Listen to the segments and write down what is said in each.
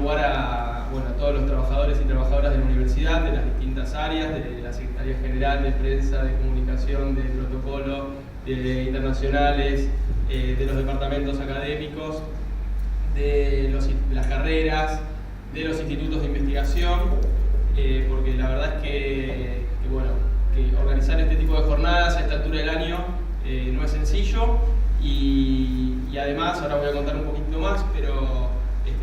lugar a todos los trabajadores y trabajadoras de la universidad, de las distintas áreas, de la Secretaría General de Prensa, de Comunicación, de Protocolo, de Internacionales, de los departamentos académicos, de las carreras, de los institutos de investigación, porque la verdad es que organizar este tipo de jornadas a esta altura del año no es sencillo, y además, ahora voy a contar un poquito más, pero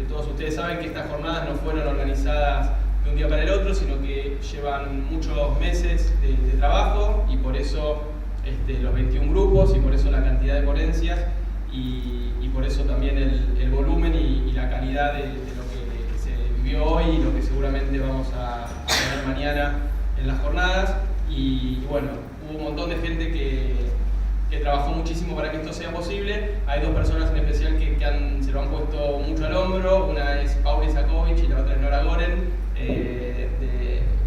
todos ustedes saben que estas jornadas no fueron organizadas de un día para el otro, sino que llevan muchos meses de trabajo, y por eso los 21 grupos, y por eso la cantidad de ponencias, y por eso también el volumen y la calidad de lo que se vivió hoy y lo que seguramente vamos a tener mañana en las jornadas. Y bueno, hubo un montón de gente que trabajó muchísimo para que esto sea posible. Hay dos personas en especial que se lo han puesto mucho al hombro. Una es Paula Isakovich y la otra es Nora Goren,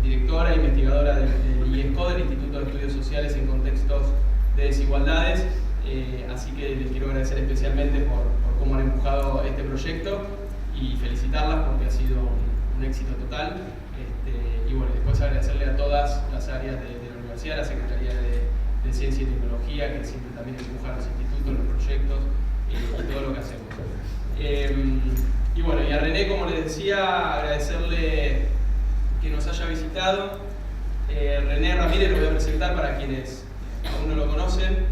directora e investigadora del IESCO, del Instituto de Estudios Sociales en Contextos de Desigualdades. Así que les quiero agradecer especialmente por cómo han empujado este proyecto y felicitarlas porque ha sido un éxito total. Y bueno, después agradecerle a todas las áreas de la universidad, a la Secretaría de Ciencia y Tecnología, que siempre también empuja a los institutos, los proyectos y todo lo que hacemos. Y bueno, y a René, como les decía, agradecerle que nos haya visitado. René Ramírez, lo voy a presentar para quienes aún no lo conocen.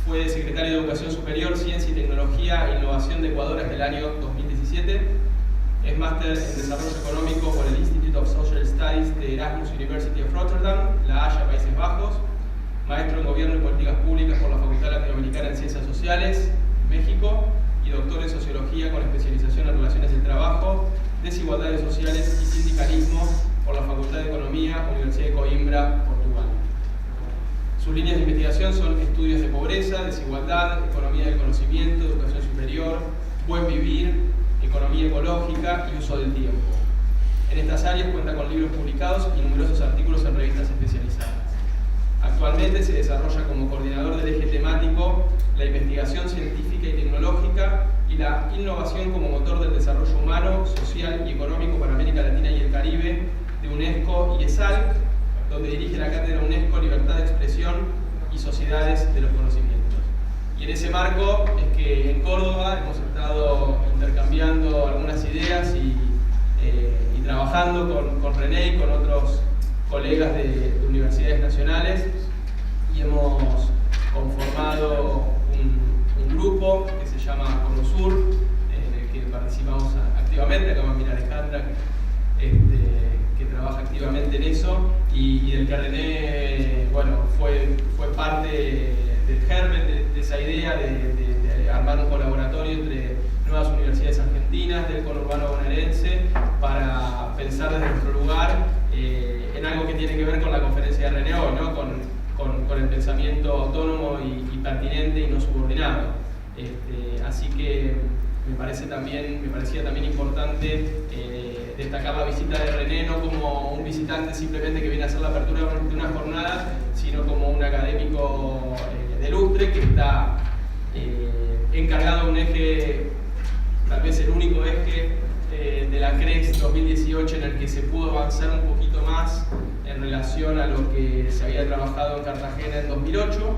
Fue secretario de Educación Superior, Ciencia y Tecnología e Innovación de Ecuador desde el año 2017. Es máster en Desarrollo Económico por el Institute of Social Studies de Erasmus University of Rotterdam, La Haya, Países Bajos. Maestro en Gobierno y Políticas Públicas por la Facultad Latinoamericana en Ciencias Sociales, México. Y doctor en Sociología con especialización en Relaciones del Trabajo, Desigualdades Sociales y Sindicalismo por la Facultad de Economía, Universidad de Coimbra, Portugal. Sus líneas de investigación son estudios de pobreza, desigualdad, economía del conocimiento, educación superior, buen vivir, economía ecológica y uso del tiempo. En estas áreas cuenta con libros publicados y numerosos artículos en revistas especializadas. Actualmente se desarrolla como coordinador del eje temático la investigación científica y tecnológica y la innovación como motor del desarrollo humano, social y económico para América Latina y el Caribe de UNESCO y ESAL, donde dirige la cátedra UNESCO Libertad de Expresión y Sociedades de los Conocimientos. Y en ese marco es que en Córdoba hemos estado intercambiando algunas ideas y trabajando con René y con otros colegas de universidades nacionales, y hemos conformado un grupo que se llama CONOSUR, en el que participamos activamente. Acá va a mirar Alejandra, que trabaja activamente en eso, y del que René fue parte del germen de esa idea de armar un colaboratorio entre nuevas universidades argentinas del conurbano bonaerense para pensar desde nuestro lugar en algo que tiene que ver con la conferencia de René hoy, ¿no? con el pensamiento autónomo y pertinente y no subordinado. Así que me parecía también importante destacar la visita de René no como un visitante simplemente que viene a hacer la apertura de unas jornadas, sino como un académico de lustre que está encargado de un eje, tal vez el único eje de la CREX 2018 en el que se pudo avanzar un poquito más en relación a lo que se había trabajado en Cartagena en 2008,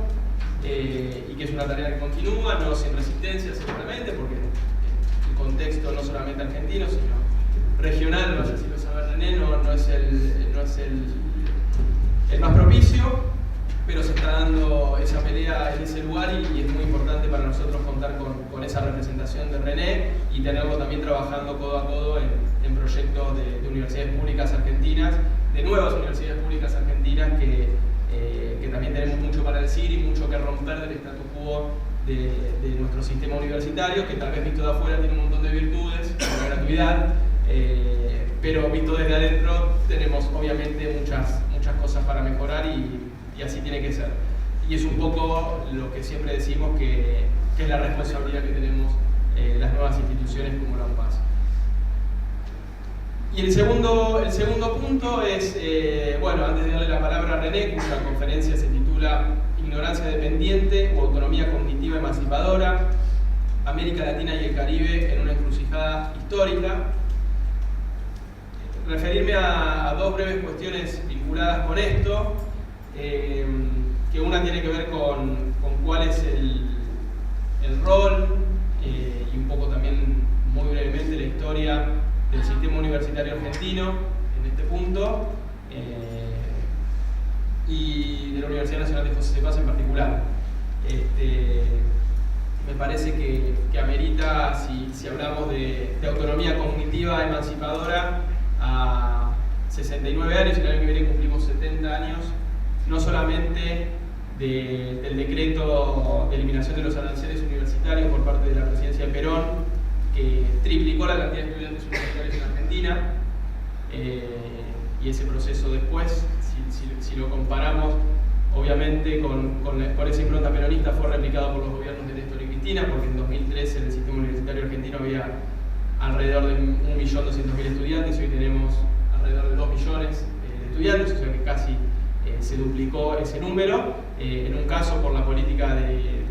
y que es una tarea que continúa, no sin resistencia seguramente, porque el contexto no solamente argentino, sino regional, no sé si lo sabe René, no es el más propicio, pero se está dando esa pelea en ese lugar, y es muy importante para nosotros contar con esa representación de René y tenerlo también trabajando codo a codo en proyectos de universidades públicas argentinas, de nuevas universidades públicas argentinas que también tenemos mucho para decir y mucho que romper del statu quo de nuestro sistema universitario, que tal vez visto de afuera tiene un montón de virtudes, como la gratuidad, pero visto desde adentro tenemos obviamente muchas cosas para mejorar, y así tiene que ser. Y es un poco lo que siempre decimos que es la responsabilidad que tenemos las nuevas instituciones como la UNPAS. Y el segundo punto es, antes de darle la palabra a René, cuya conferencia se titula Ignorancia Dependiente o Autonomía Cognitiva Emancipadora, América Latina y el Caribe en una encrucijada histórica. referirme a dos breves cuestiones vinculadas con esto, que una tiene que ver con cuál es el rol y un poco también muy brevemente la historia del sistema universitario argentino en este punto y de la Universidad Nacional de José Cepaz en particular. Me parece que amerita, si hablamos de autonomía cognitiva emancipadora, a 69 años, y el año que viene cumplimos 70 años, no solamente del decreto de eliminación de los aranceles universitarios por parte de la presidencia de Perón, que triplicó la cantidad de estudiantes universitarios en Argentina, y ese proceso después, si lo comparamos, obviamente con esa impronta peronista, fue replicado por los gobiernos de Néstor y Cristina, porque en 2013 en el sistema universitario argentino había alrededor de 1.200.000 estudiantes, hoy tenemos alrededor de 2 millones de estudiantes, o sea que casi se duplicó ese número, en un caso por la política de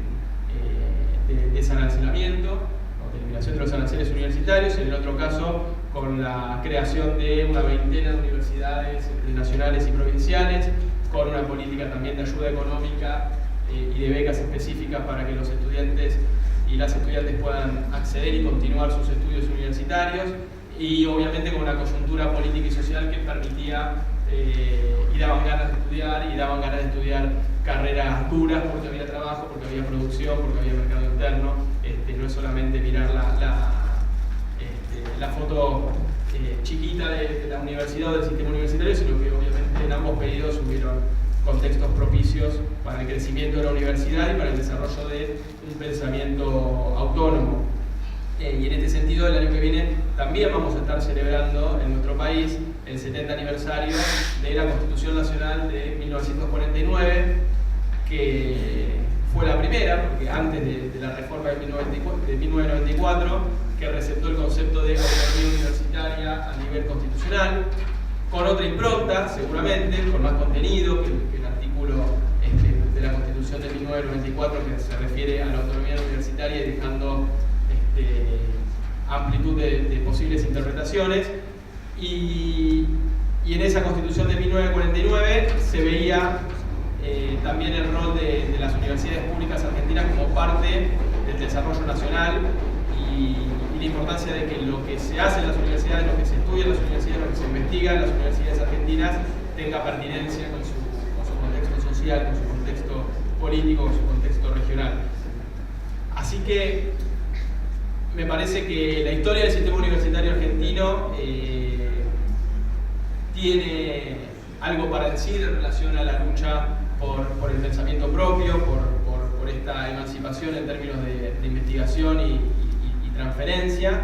desarancelamiento, o de eliminación de los aranceles universitarios, en el otro caso con la creación de una veintena de universidades nacionales y provinciales, con una política también de ayuda económica y de becas específicas para que los estudiantes y las estudiantes puedan acceder y continuar sus estudios universitarios, y obviamente con una coyuntura política y social que permitía y daban ganas de estudiar carreras duras porque había trabajo, porque había producción, porque había mercado interno. No es solamente mirar la foto chiquita de la universidad o del sistema universitario, sino que obviamente en ambos periodos hubieron contextos propicios para el crecimiento de la universidad y para el desarrollo de un pensamiento autónomo. Y en este sentido, el año que viene también vamos a estar celebrando en nuestro país el 70 aniversario de la Constitución Nacional de 1949, que fue la primera, porque antes de la reforma de 1994, que receptó el concepto de autonomía universitaria a nivel constitucional, con otra impronta, seguramente, con más contenido que el artículo de la Constitución de 1994, que se refiere a la autonomía universitaria y dejando amplitud de posibles interpretaciones. Y en esa Constitución de 1949 se veía también el rol de las universidades públicas argentinas como parte del desarrollo nacional y la importancia de que lo que se hace en las universidades, lo que se estudia en las universidades, lo que se investiga en las universidades argentinas tenga pertinencia con su contexto social, con su contexto político, con su contexto regional. Así que me parece que la historia del sistema universitario argentino tiene algo para decir en relación a la lucha por el pensamiento propio, por esta emancipación en términos de investigación y transferencia.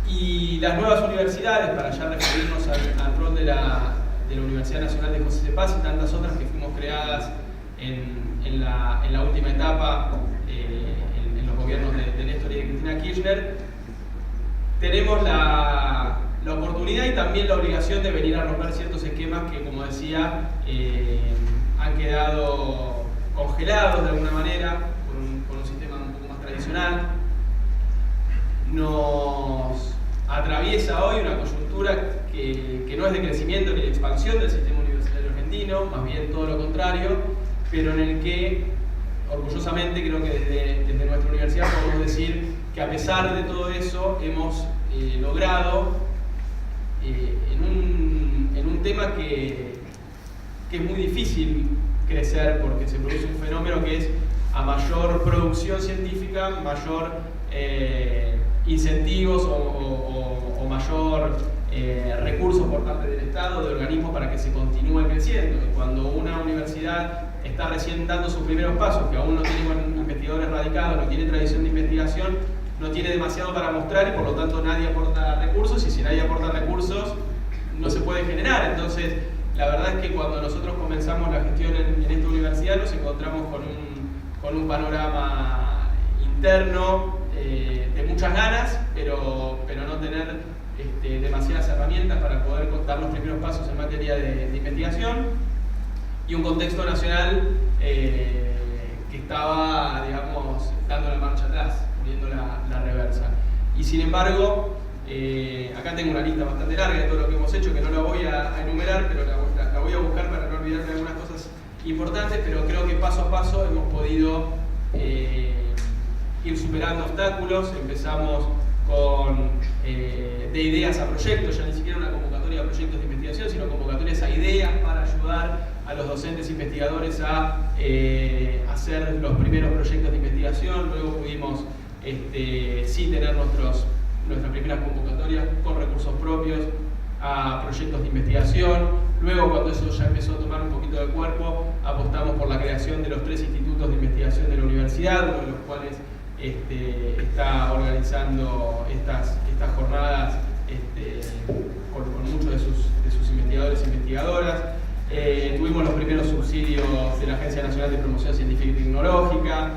Y las nuevas universidades, para ya referirnos al rol de la Universidad Nacional de José Cepaz y tantas otras que fuimos creadas en la última etapa, en los gobiernos de Néstor y de Cristina Kirchner, tenemos la oportunidad y también la obligación de venir a romper ciertos esquemas que, como decía, han quedado congelados de alguna manera con un sistema un poco más tradicional. Nos atraviesa hoy una coyuntura que no es de crecimiento ni de expansión del sistema universitario argentino, más bien todo lo contrario, pero en el que orgullosamente creo que desde nuestra universidad podemos decir que a pesar de todo eso hemos logrado en un tema que es muy difícil crecer, porque se produce un fenómeno que es a mayor producción científica, mayor incentivos o mayor recursos por parte del Estado, de organismos para que se continúe creciendo. Y cuando una universidad está recién dando sus primeros pasos, que aún no tiene investigadores radicados, no tiene tradición de investigación, no tiene demasiado para mostrar y por lo tanto nadie aporta recursos, y si nadie aporta recursos no se puede generar. Entonces la verdad es que cuando nosotros comenzamos la gestión en esta universidad nos encontramos con un panorama interno de muchas ganas, pero no tener demasiadas herramientas para poder dar los primeros pasos en materia de investigación, y un contexto nacional que estaba, digamos, dando la marcha atrás, poniendo la reversa. Y sin embargo, Acá tengo una lista bastante larga de todo lo que hemos hecho, que no la voy a enumerar, pero la voy a buscar para no olvidarme de algunas cosas importantes, pero creo que paso a paso hemos podido ir superando obstáculos. Empezamos con de ideas a proyectos, ya ni siquiera una convocatoria a proyectos de investigación, sino convocatorias a ideas para ayudar a los docentes investigadores a hacer los primeros proyectos de investigación. Luego pudimos sí tener nuestras primeras convocatorias con recursos propios a proyectos de investigación. Luego, cuando eso ya empezó a tomar un poquito de cuerpo, apostamos por la creación de los 3 institutos de investigación de la universidad, uno de los cuales está organizando estas jornadas con muchos de sus investigadores e investigadoras. Tuvimos los primeros subsidios de la Agencia Nacional de Promoción Científica y Tecnológica.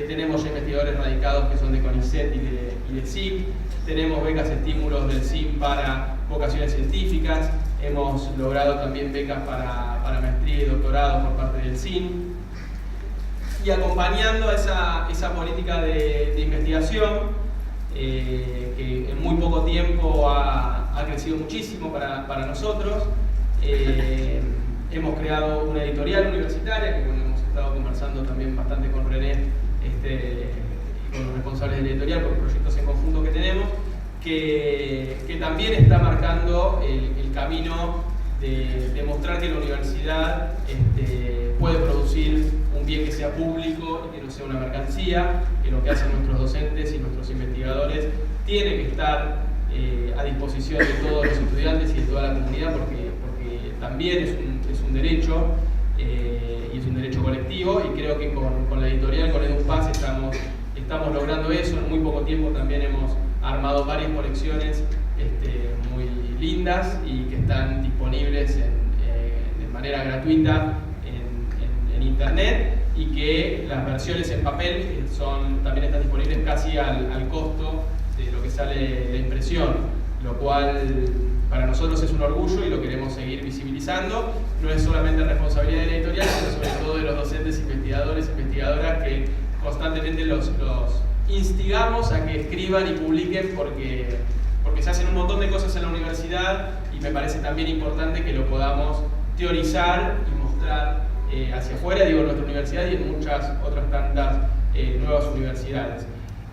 Tenemos ya investigadores radicados que son de CONICET y de SIC. Tenemos becas estímulos del CIM para vocaciones científicas. Hemos logrado también becas para maestría y doctorado por parte del CIN. Y acompañando a esa política de investigación, que en muy poco tiempo ha crecido muchísimo para nosotros, hemos creado una editorial universitaria, que bueno, hemos estado conversando también bastante con René y con los responsables de la editorial por proyectos en conjunto que tenemos, que también está marcando el camino de demostrar que la universidad puede producir un bien que sea público y que no sea una mercancía, que lo que hacen nuestros docentes y nuestros investigadores tiene que estar a disposición de todos los estudiantes y de toda la comunidad, porque también es un derecho y es un derecho colectivo, y creo que con la editorial, con EduPaz, estamos logrando eso. En muy poco tiempo también hemos armado varias colecciones muy lindas y que están disponibles de manera gratuita en internet, y que las versiones en papel también están disponibles casi al costo de lo que sale la impresión, lo cual para nosotros es un orgullo y lo queremos seguir visibilizando. No es solamente responsabilidad de la editorial, sino sobre todo de los docentes, investigadores, investigadoras, que constantemente los instigamos a que escriban y publiquen, porque se hacen un montón de cosas en la universidad, y me parece también importante que lo podamos teorizar y mostrar hacia afuera, digo, en nuestra universidad y en muchas otras tantas nuevas universidades.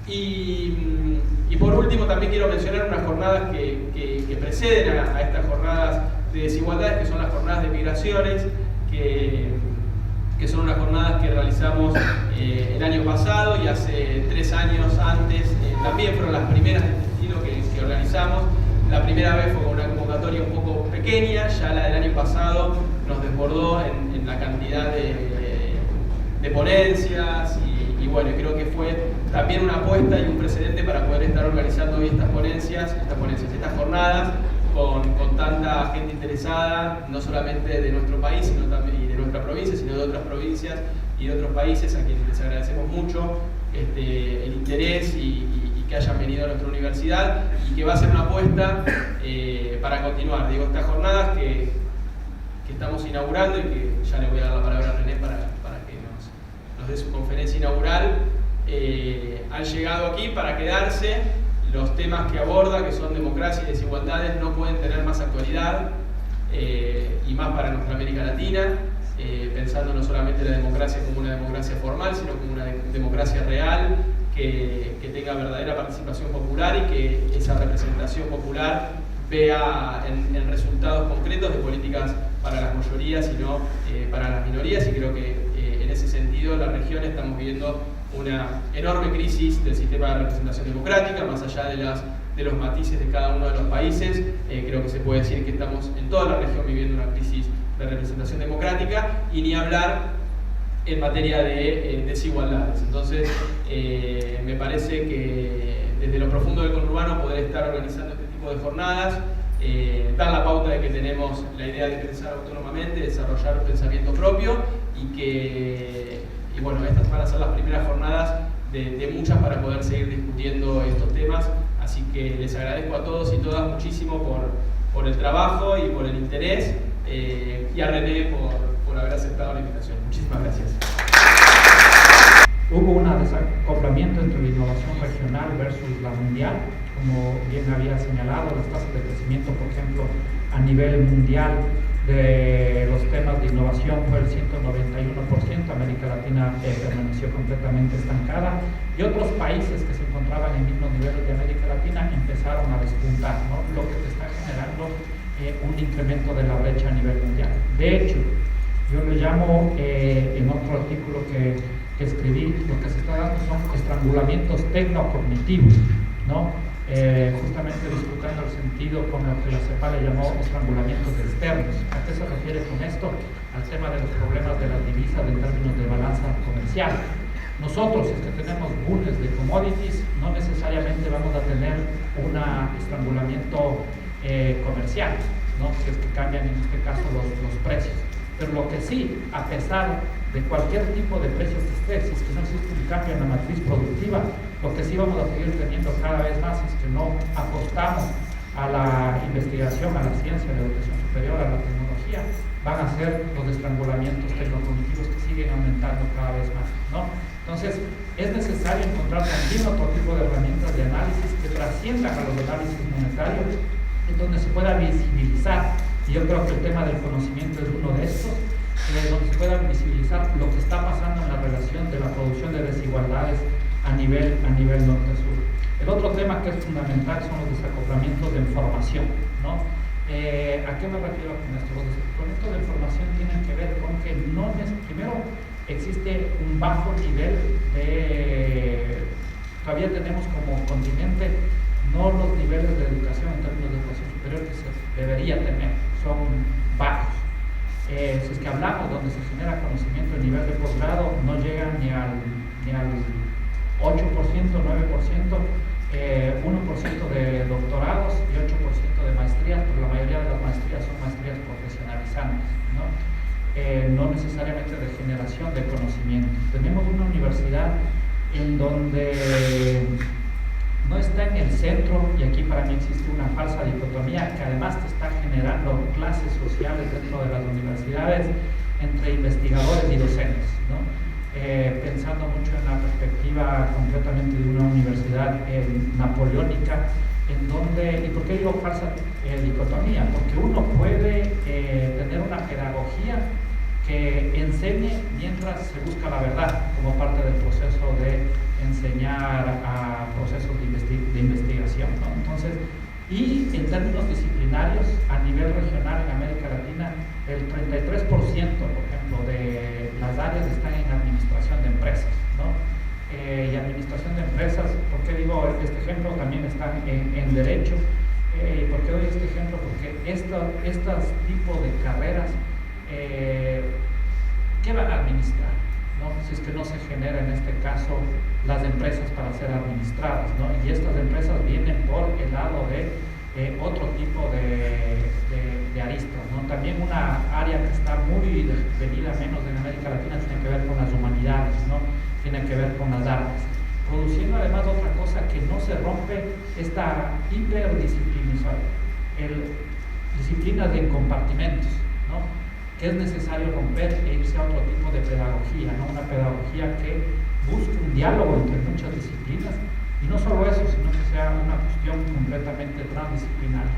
Y por último, también quiero mencionar unas jornadas que preceden a estas jornadas de desigualdades, que son las jornadas de migraciones, que son unas jornadas que realizamos el año pasado, y hace 3 años antes también fueron las primeras de este estilo que organizamos. La primera vez fue con una convocatoria un poco pequeña, ya la del año pasado nos desbordó en la cantidad de ponencias, y bueno, creo que fue también una apuesta y un precedente para poder estar organizando hoy estas jornadas con tanta gente interesada, no solamente de nuestro país, sino también y de nuestra provincia, sino de otras provincias y de otros países, a quienes les agradecemos mucho el interés y que hayan venido a nuestra universidad, y que va a ser una apuesta para continuar. Digo, estas jornadas que estamos inaugurando, y que ya le voy a dar la palabra a René para que nos dé su conferencia inaugural, han llegado aquí para quedarse. Los temas que aborda, que son democracia y desigualdades, no pueden tener más actualidad, y más para nuestra América Latina, pensando no solamente la democracia como una democracia formal, sino como una democracia real, que tenga verdadera participación popular, y que esa representación popular vea en resultados concretos de políticas para las mayorías y no para las minorías. Y creo que en ese sentido, en la región estamos viviendo una enorme crisis del sistema de representación democrática, más allá de los matices de cada uno de los países. Creo que se puede decir que estamos en toda la región viviendo una crisis de representación democrática, y ni hablar en materia de desigualdades. Entonces, me parece que desde lo profundo del conurbano poder estar organizando este tipo de jornadas, dar la pauta de que tenemos la idea de pensar autónomamente, desarrollar un pensamiento propio, y bueno, estas van a ser las primeras jornadas de muchas para poder seguir discutiendo estos temas. Así que les agradezco a todos y todas muchísimo por el trabajo y por el interés, y a René por haber aceptado la invitación. Muchísimas gracias. Hubo una desacoplamiento entre la innovación regional versus la mundial. Como bien había señalado, las tasas de crecimiento, por ejemplo, a nivel mundial de los temas de innovación fue el 191%, América Latina permaneció completamente estancada, y otros países que se encontraban en mismos niveles de América Latina empezaron a despuntar, ¿no? Lo que te está generando un incremento de la brecha a nivel mundial. De hecho, yo le llamo, en otro artículo que escribí, lo que se está dando son estrangulamientos tecnocognitivos, ¿no? Justamente disfrutando el sentido con lo que la CEPAL le llamó estrangulamientos externos. ¿A qué se refiere con esto? Al tema de los problemas de las divisas en términos de balanza comercial. Nosotros, si es que tenemos bunes de commodities, no necesariamente vamos a tener un estrangulamiento comercial, ¿no? Si es que cambian en este caso los precios. Pero lo que sí, a pesar de cualquier tipo de precio que esté, si es que no existe un cambio en la matriz productiva, lo que sí vamos a seguir teniendo cada vez más es que no apostamos a la investigación, a la ciencia, a la educación superior, a la tecnología, van a ser los estrangulamientos tecnocognitivos que siguen aumentando cada vez más, ¿no? Entonces, es necesario encontrar también otro tipo de herramientas de análisis que trasciendan a los análisis monetarios, en donde se pueda visibilizar, y yo creo que el tema del conocimiento es uno de estos, donde se pueda visibilizar lo que está pasando en la relación de la producción de desigualdades a nivel norte-sur. El otro tema que es fundamental son los desacoplamientos de información, ¿no? ¿A qué me refiero con esto? Los desacoplamientos de información tienen que ver con que primero existe un bajo nivel todavía tenemos como continente no los niveles de educación en términos de educación superior que se debería tener, son bajos. Si es que hablamos donde se genera conocimiento a nivel de posgrado, no llegan ni al 8%, 9%, 1% de doctorados y 8% de maestrías, pero la mayoría de las maestrías son maestrías profesionalizantes, ¿no? No necesariamente de generación de conocimiento. Tenemos una universidad en donde no está en el centro, y aquí para mí existe una falsa dicotomía que además te está generando clases sociales dentro de las universidades entre investigadores y docentes, ¿no? Pensando mucho en la perspectiva completamente de una universidad napoleónica, en donde, ¿y por qué digo falsa dicotomía? Porque uno puede tener una pedagogía que enseñe mientras se busca la verdad, como parte del proceso de enseñar a procesos de investigación, ¿no? Entonces, y en términos disciplinarios, a nivel regional en América Latina, el 33%, por ejemplo, de las áreas están en administración de empresas, ¿no? Y administración de empresas, ¿por qué digo este ejemplo? También están en derecho. ¿Por qué doy este ejemplo? Porque estos tipos de carreras, ¿qué van a administrar? ¿No? Si es que no se genera en este caso las empresas para ser administradas, ¿no? Y estas empresas vienen por el lado de otro tipo de aristas, ¿no? También una área que está muy venida menos en América Latina tiene que ver con las humanidades, ¿no? Tiene que ver con las artes, produciendo además otra cosa que no se rompe, esta hiperdisciplinización, disciplinas de compartimentos, ¿no? Que es necesario romper e irse a otro tipo de pedagogía, ¿no? Una pedagogía que busque un diálogo entre muchas disciplinas, y no solo eso, sino que sea una cuestión completamente transdisciplinaria.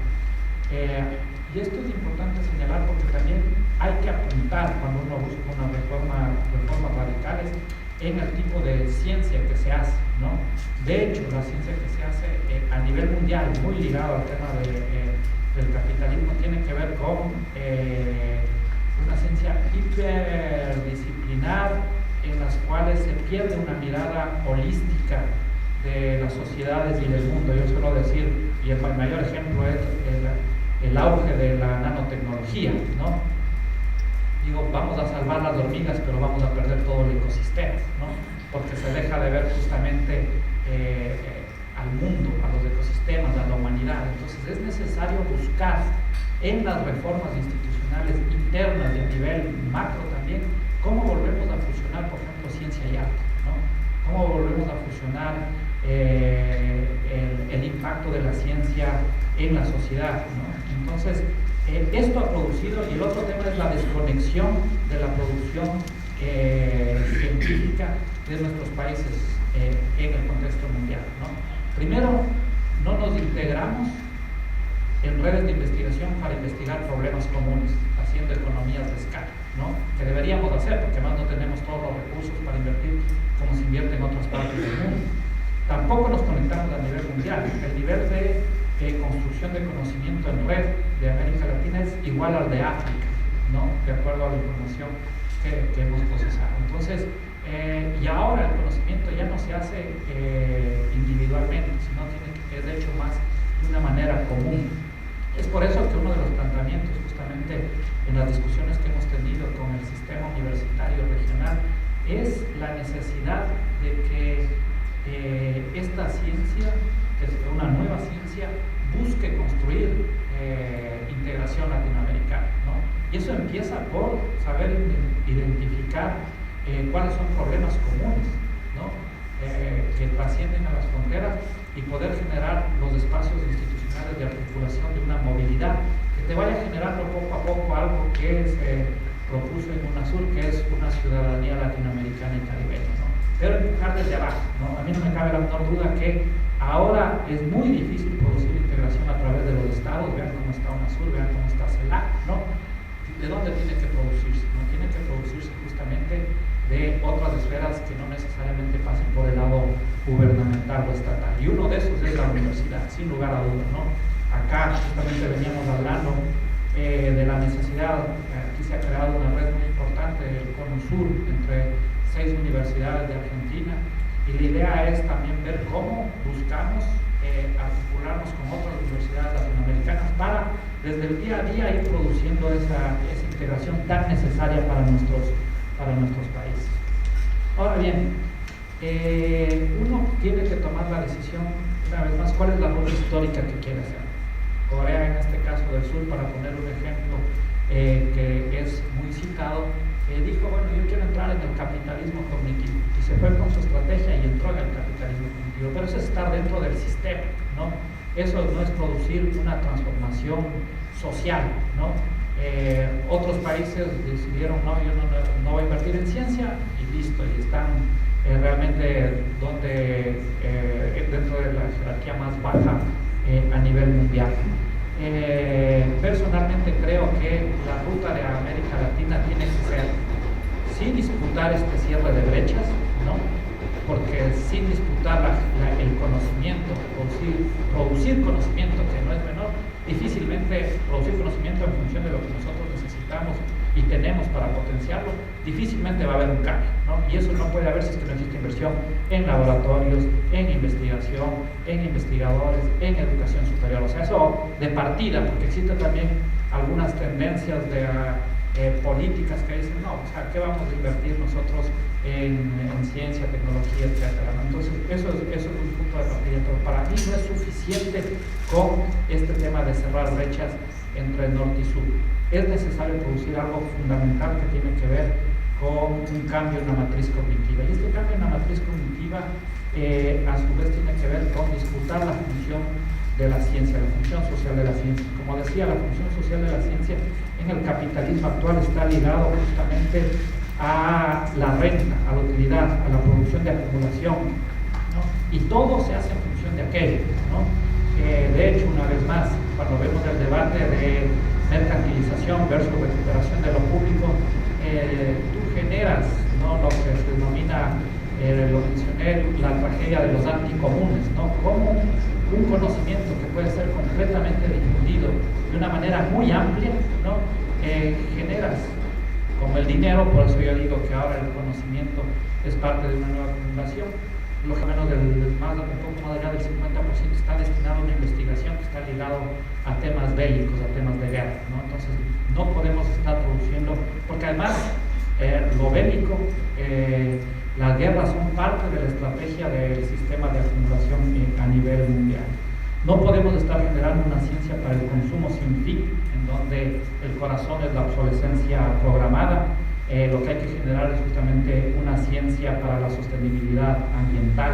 Y esto es importante señalar porque también hay que apuntar cuando uno busca una reformas radicales en el tipo de ciencia que se hace, ¿no? De hecho, la ciencia que se hace a nivel mundial, muy ligado al tema del capitalismo, tiene que ver con una ciencia hiperdisciplinar en las cuales se pierde una mirada holística de las sociedades y del mundo. Yo suelo decir, y el mayor ejemplo es el auge de la nanotecnología, ¿no? Digo, vamos a salvar las hormigas, pero vamos a perder todo el ecosistema, ¿no? Porque se deja de ver justamente al mundo, a los ecosistemas, a la humanidad. Entonces es necesario buscar en las reformas institucionales internas y a nivel macro también, cómo volvemos a fusionar, por ejemplo, ciencia y arte, ¿no? Cómo volvemos a fusionar el impacto de la ciencia en la sociedad, ¿no? Entonces, esto ha producido, y el otro tema es la desconexión de la producción científica de nuestros países en el contexto mundial, ¿no? Primero, no nos integramos en redes de investigación para investigar problemas comunes, haciendo economías de escala, ¿no? Que deberíamos hacer, porque además no tenemos todos los recursos para invertir como se invierte en otras partes del mundo. Tampoco nos conectamos a nivel mundial. El nivel de construcción de conocimiento en red de América Latina es igual al de África, ¿no? De acuerdo a la información que hemos procesado. Entonces, y ahora el conocimiento ya no se hace individualmente, sino es de hecho más de una manera común. Es por eso que uno de los planteamientos justamente en las discusiones que hemos tenido con el sistema universitario regional es la necesidad de que esta ciencia, que es una nueva ciencia, busque construir integración latinoamericana, ¿no? Y eso empieza por saber identificar cuáles son problemas comunes, ¿no? Que trascienden a las fronteras y poder generar los espacios institucionales de articulación de una movilidad que te vaya generando poco a poco algo que se propuso en UNASUR, que es una ciudadanía latinoamericana y caribeña, ¿no? Pero empujar desde abajo, ¿no? A mí no me cabe la menor duda que ahora es muy difícil producir integración a través de los estados. Vean cómo está UNASUR, vean cómo está CELAC, ¿no? ¿De dónde tiene que producirse? ¿No? Tiene que producirse justamente de otras esferas que no necesariamente pasen por el lado gubernamental o estatal. Y uno de esos es la universidad, sin lugar a dudas, ¿no? Acá justamente veníamos hablando de la necesidad, aquí se ha creado una red muy importante, el Cono Sur, entre 6 universidades de Argentina, y la idea es también ver cómo buscamos articularnos con otras universidades latinoamericanas para, desde el día a día, ir produciendo esa integración tan necesaria para nuestros países. Ahora bien, uno tiene que tomar la decisión, una vez más, cuál es la ruta histórica que quiere hacer. Corea, en este caso del sur, para poner un ejemplo que es muy citado, dijo, bueno, yo quiero entrar en el capitalismo cognitivo, y se fue con su estrategia y entró en el capitalismo cognitivo, pero eso es estar dentro del sistema, ¿no? Eso no es producir una transformación social, ¿no? Otros países decidieron, no, yo no voy a invertir en ciencia, y listo, y están realmente dentro de la jerarquía más baja a nivel mundial. Personalmente creo que la ruta de América Latina tiene que ser sin disputar este cierre de brechas, ¿no? Porque sin disputar el conocimiento, producir conocimiento, que no es menor, difícilmente producir conocimiento en función de lo que nosotros necesitamos y tenemos para potenciarlo, difícilmente va a haber un cambio, ¿no? Y eso no puede haber si es que no existe inversión en laboratorios, en investigación, en investigadores, en educación superior. O sea, eso de partida, porque existen también algunas tendencias de políticas que dicen, no, o sea, ¿qué vamos a invertir nosotros en ciencia, tecnología, etcétera? Entonces, eso es un punto de partida, pero para mí no es suficiente con este tema de cerrar brechas entre norte y sur. Es necesario producir algo fundamental que tiene que ver con un cambio en la matriz cognitiva. Y este cambio en la matriz cognitiva, a su vez, tiene que ver con disputar la función de la ciencia, la función social de la ciencia. Como decía, la función social de la ciencia en el capitalismo actual está ligado justamente a la renta, a la utilidad, a la producción de acumulación, ¿no? Y todo se hace en función de aquello, ¿no? De hecho, una vez más, cuando vemos el debate de mercantilización versus recuperación de lo público, tú generas, ¿no?, lo que se denomina, lo mencioné, la tragedia de los anticomunes, ¿no? Como un conocimiento que puede ser completamente difundido de una manera muy amplia, ¿no? Generas como el dinero. Por eso yo digo que ahora el conocimiento es parte de una nueva acumulación. Lo que menos un poco más allá del 50% está destinado a una investigación que está ligado a temas bélicos, a temas de guerra, ¿no? Entonces no podemos estar produciendo, porque además lo bélico, las guerras son parte de la estrategia del sistema de acumulación a nivel mundial. No podemos estar generando una ciencia para el consumo sin fin, en donde el corazón es la obsolescencia programada. Lo que hay que generar es justamente una ciencia para la sostenibilidad ambiental,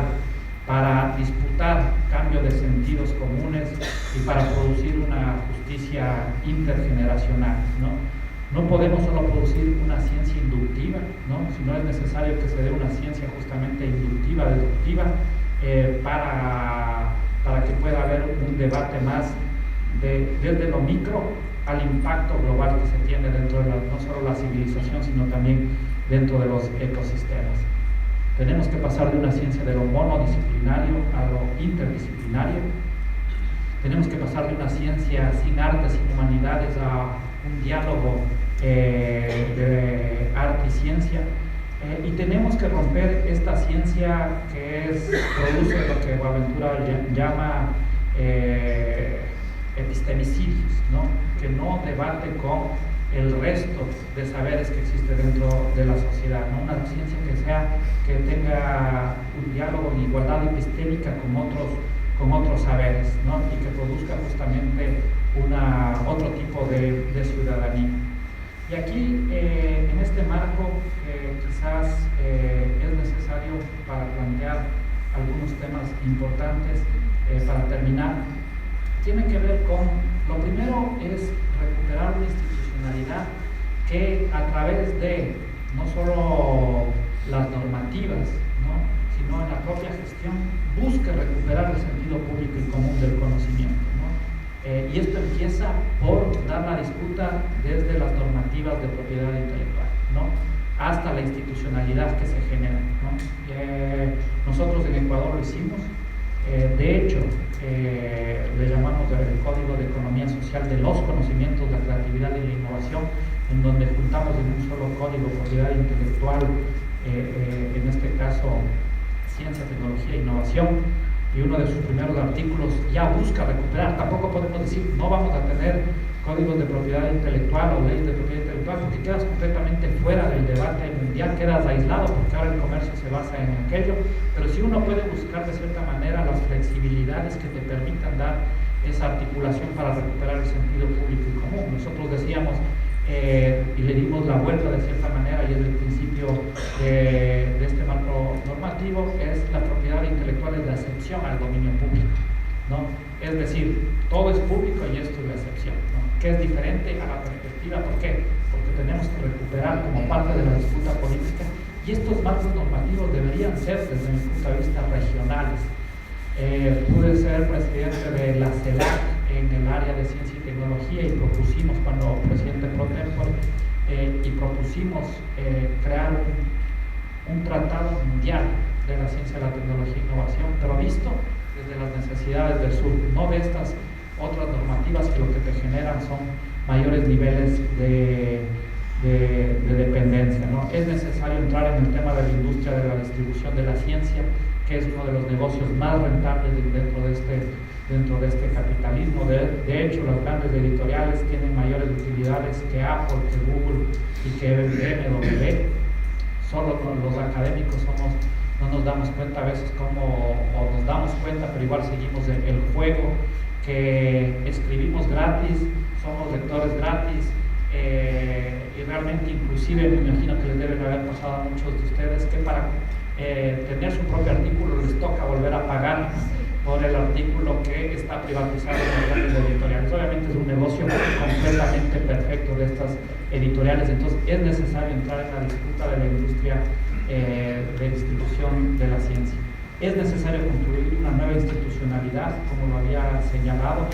para disputar cambio de sentidos comunes y para producir una justicia intergeneracional, ¿no? No podemos solo producir una ciencia inductiva, ¿no? Sino es necesario que se dé una ciencia justamente inductiva, deductiva, para que pueda haber un debate más desde lo micro al impacto global que se tiene dentro de no solo la civilización, sino también dentro de los ecosistemas. Tenemos que pasar de una ciencia de lo monodisciplinario a lo interdisciplinario. Tenemos que pasar de una ciencia sin artes, sin humanidades, a un diálogo de arte y ciencia. Y tenemos que romper esta ciencia que produce lo que Boaventura llama epistemicidios, ¿no? Que no debate con el resto de saberes que existe dentro de la sociedad, ¿no? Una ciencia que tenga un diálogo en igualdad epistémica con otros saberes, ¿no? Y que produzca justamente otro tipo de ciudadanía. Y aquí, en este marco, quizás es necesario para plantear algunos temas importantes para terminar. Tiene que ver con, lo primero es recuperar una institucionalidad que a través de no solo las normativas, ¿no? Sino en la propia gestión, busque recuperar el sentido público y común del conocimiento, ¿no? Y esto empieza por dar la disputa desde las normativas de propiedad intelectual, ¿no? Hasta la institucionalidad que se genera, ¿no? Nosotros en Ecuador lo hicimos. De hecho, le llamamos el Código de Economía Social de los Conocimientos, la Creatividad y la Innovación, en donde juntamos en un solo código propiedad intelectual, en este caso ciencia, tecnología e innovación, y uno de sus primeros artículos ya busca recuperar. Tampoco podemos decir no vamos a tener códigos de propiedad intelectual o leyes de propiedad intelectual, porque quedas completamente fuera del debate mundial, quedas aislado, porque ahora el comercio se basa en aquello. Pero si uno puede buscar de cierta manera las flexibilidades que te permitan dar esa articulación para recuperar el sentido público y común. Nosotros decíamos, y le dimos la vuelta de cierta manera, y es el principio de este marco normativo, es la propiedad intelectual es la excepción al dominio público, ¿no? Es decir, todo es público y esto es la excepción, ¿no? Que es diferente a la perspectiva. ¿Por qué? Porque tenemos que recuperar como parte de la disputa política, y estos marcos normativos deberían ser, desde mi punto de vista, regionales. Pude ser presidente de la CELAC en el área de ciencia y tecnología, y propusimos, cuando presidente pro tempore, y propusimos crear un tratado mundial de la ciencia, la tecnología e innovación, pero visto desde las necesidades del sur, no de estas otras normativas que lo que te generan son mayores niveles de dependencia, ¿no? Es necesario entrar en el tema de la industria de la distribución de la ciencia, que es uno de los negocios más rentables dentro de este capitalismo. De hecho, las grandes editoriales tienen mayores utilidades que Apple, que Google y que BMW. Solo los académicos no nos damos cuenta a veces o nos damos cuenta, pero igual seguimos el juego, que escribimos gratis, somos lectores gratis, y realmente inclusive me imagino que les deben haber pasado a muchos de ustedes que para tener su propio artículo les toca volver a pagar por el artículo que está privatizado en las grandes editoriales. Obviamente es un negocio completamente perfecto de estas editoriales, entonces es necesario entrar en la disputa de la industria de distribución de la ciencia. Es necesario construir una nueva institucionalidad, como lo había señalado,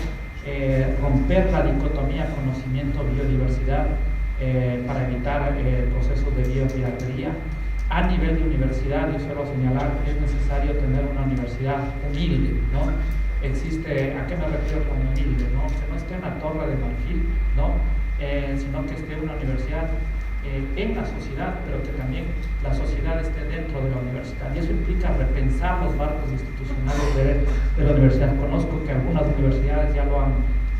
romper la dicotomía conocimiento-biodiversidad para evitar procesos de biopiratería. A nivel de universidad, yo suelo señalar, es necesario tener una universidad humilde, ¿no? ¿A qué me refiero con humilde? ¿No? Que no esté en la torre de marfil, ¿no? Sino que esté una universidad en la sociedad, pero que también la sociedad esté dentro de la universidad. Y eso implica repensar los marcos institucionales de la universidad. Conozco que algunas universidades ya lo han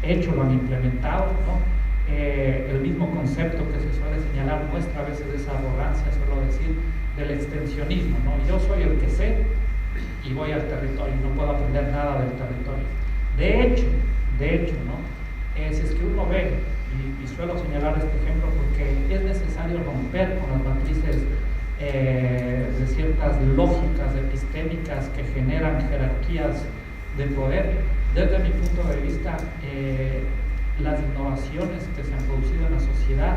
hecho, lo han implementado, ¿no? El mismo concepto que se suele señalar muestra a veces esa arrogancia, suelo decir, del extensionismo, ¿no? Yo soy el que sé y voy al territorio, no puedo aprender nada del territorio. De hecho, ¿no? Si es que uno ve, y suelo señalar este ejemplo porque es necesario romper con las matrices de ciertas lógicas epistémicas que generan jerarquías de poder. Desde mi punto de vista, las innovaciones que se han producido en la sociedad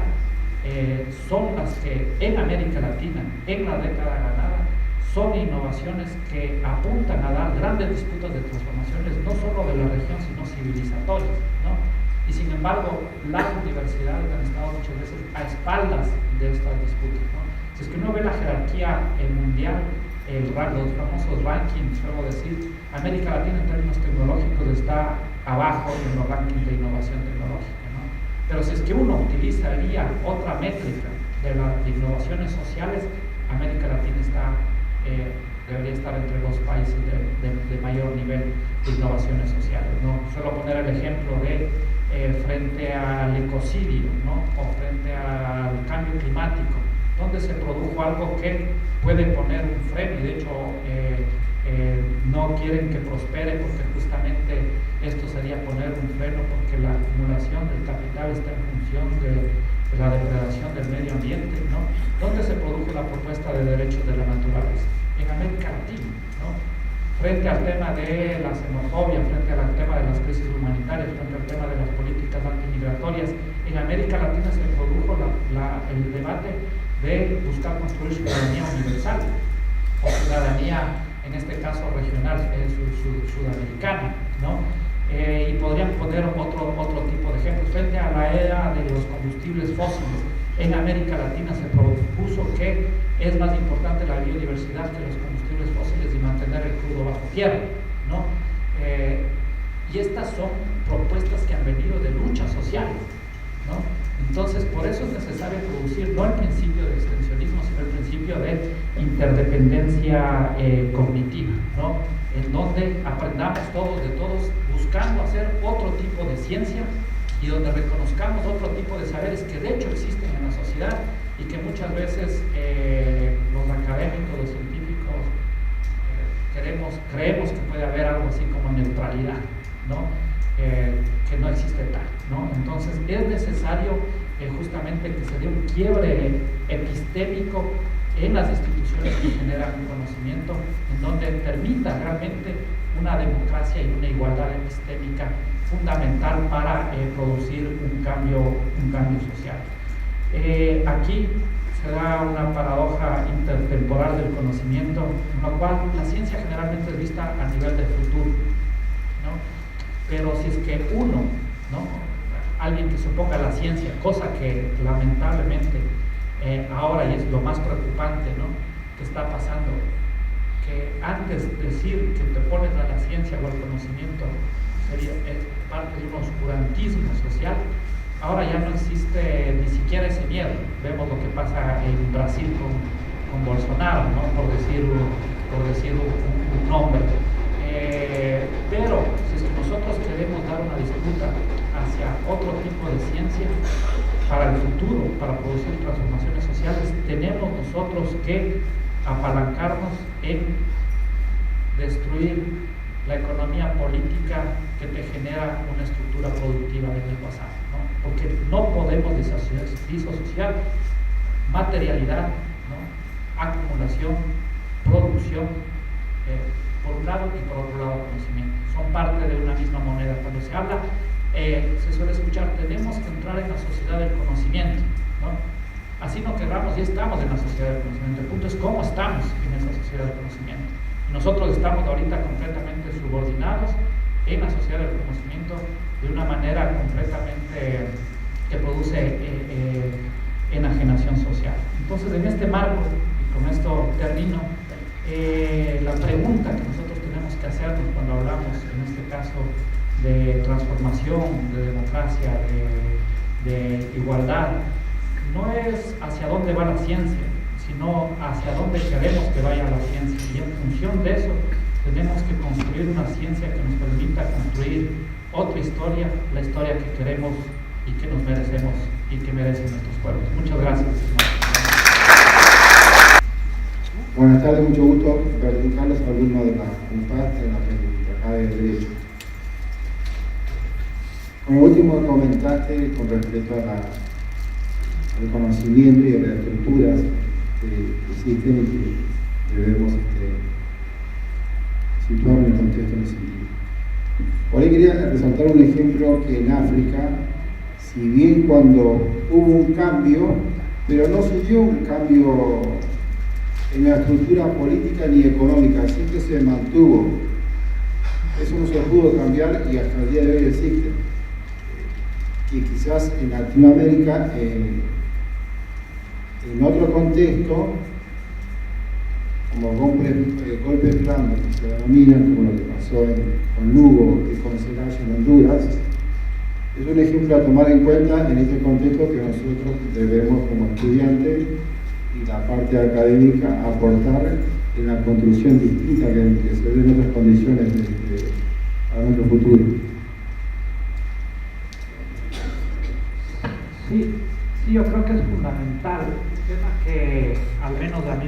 son las que en América Latina, en la década ganada, son innovaciones que apuntan a dar grandes disputas de transformaciones, no solo de la región, sino civilizatorias, ¿no? Y sin embargo, las universidades han estado muchas veces a espaldas de estas disputas, ¿no? Si es que uno ve la jerarquía mundial, los famosos rankings, debo decir, América Latina en términos tecnológicos está abajo en los rankings de innovación tecnológica, ¿no? Pero si es que uno utilizaría otra métrica de innovaciones sociales, América Latina debería estar entre los países de mayor nivel de innovaciones sociales, ¿no? Suelo poner el ejemplo de frente al ecocidio, ¿no? O frente al cambio climático, donde se produjo algo que puede poner un freno, y de hecho no quieren que prospere porque justamente esto sería poner un freno, porque la acumulación del capital está en función de la depredación del medio ambiente, ¿no? ¿Dónde se produjo la propuesta de derechos de la naturaleza? En América Latina, ¿no? Frente al tema de la xenofobia, frente al tema de las crisis humanitarias, frente al tema de las políticas antimigratorias, en América Latina se produjo el debate de buscar construir ciudadanía universal, o ciudadanía, en este caso regional, sudamericana, ¿no? Y podrían poner otro tipo de ejemplos. Frente a la era de los combustibles fósiles, en América Latina se propuso que es más importante la biodiversidad que los combustibles fósiles y mantener el crudo bajo tierra, ¿no? Y estas son propuestas que han venido de luchas sociales, ¿no? Entonces, por eso es necesario producir no el principio de extensionismo, sino el principio de interdependencia cognitiva, ¿no? En donde aprendamos todos de todos, buscando hacer otro tipo de ciencia y donde reconozcamos otro tipo de saberes que de hecho existen en la sociedad y que muchas veces los académicos, los científicos creemos que puede haber algo así como neutralidad, ¿no? Que no existe tal, ¿no? Entonces es necesario justamente que se dé un quiebre epistémico en las instituciones que generan un conocimiento, en donde permita realmente una democracia y una igualdad epistémica fundamental para producir un cambio social. Aquí se da una paradoja intertemporal del conocimiento, en la cual la ciencia generalmente es vista a nivel de futuro, ¿no? Pero si es que uno, ¿no? Alguien que se oponga a la ciencia, cosa que lamentablemente ahora, y es lo más preocupante, ¿no? Que está pasando, que antes de decir que te pones a la ciencia o al conocimiento es parte de un oscurantismo social, ahora ya no existe ni siquiera ese miedo. Vemos lo que pasa en Brasil con Bolsonaro, ¿no? Por decir un nombre. Pero si es que nosotros queremos dar una disputa hacia otro tipo de ciencia para el futuro, para producir transformaciones sociales, tenemos nosotros que apalancarnos en destruir la economía política que te genera una estructura productiva en el pasado, ¿no? Porque no podemos disociar materialidad, ¿no? Acumulación, producción, por un lado, y por otro lado conocimiento. Son parte de una misma moneda. Cuando se habla, se suele escuchar, tenemos que entrar en la sociedad del conocimiento, ¿no? Así no querramos, ya estamos en la sociedad del conocimiento. El punto es cómo estamos en esa sociedad del conocimiento. Y nosotros estamos ahorita completamente subordinados en la sociedad del conocimiento de una manera completamente que produce enajenación social. Entonces, en este marco, y con esto termino, la pregunta que nosotros tenemos que hacernos cuando hablamos, en este caso, de transformación, de democracia, de igualdad, no es hacia dónde va la ciencia, sino hacia dónde queremos que vaya la ciencia. Y en función de eso, tenemos que construir una ciencia que nos permita construir otra historia, la historia que queremos y que nos merecemos y que merecen nuestros pueblos. Muchas gracias. Buenas tardes, mucho gusto. Bertín Carlos, alumno de la UNPAD, de la Facultad de Derecho. Con lo último que comentaste con respecto al conocimiento y a las estructuras que existen y que debemos situar en el contexto en el sentido. Por ahí quería resaltar un ejemplo que en África, si bien cuando hubo un cambio pero no sucedió un cambio en la estructura política ni económica, siempre se mantuvo. Eso no se pudo cambiar y hasta el día de hoy existe. Y quizás en Latinoamérica, en otro contexto, como golpes blandos que se denominan, como lo que pasó con Lugo y con Celaya en Honduras, es un ejemplo a tomar en cuenta en este contexto que nosotros debemos como estudiantes y la parte académica aportar en la construcción distinta que se dé en otras condiciones para nuestro futuro. Sí, yo creo que es fundamental, un tema que al menos a mí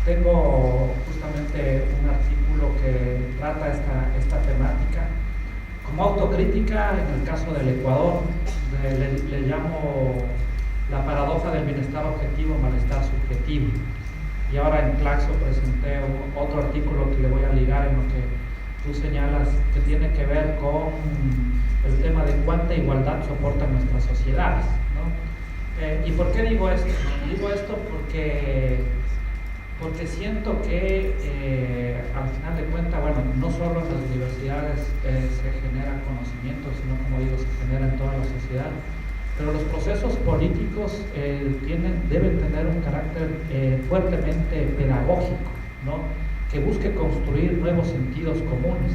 tengo justamente un artículo que trata esta temática. Como autocrítica, en el caso del Ecuador, le llamo la paradoja del bienestar objetivo, malestar subjetivo. Y ahora en Claxo presenté otro artículo que le voy a ligar en lo que tú señalas, que tiene que ver con el tema de cuánta igualdad soportan nuestras sociedades, ¿no? ¿Y por qué digo esto? Digo esto porque siento que al final de cuentas, bueno, no solo en las universidades se genera conocimiento, sino, como digo, se genera en toda la sociedad, pero los procesos políticos deben tener un carácter fuertemente pedagógico, ¿no? Que busque construir nuevos sentidos comunes.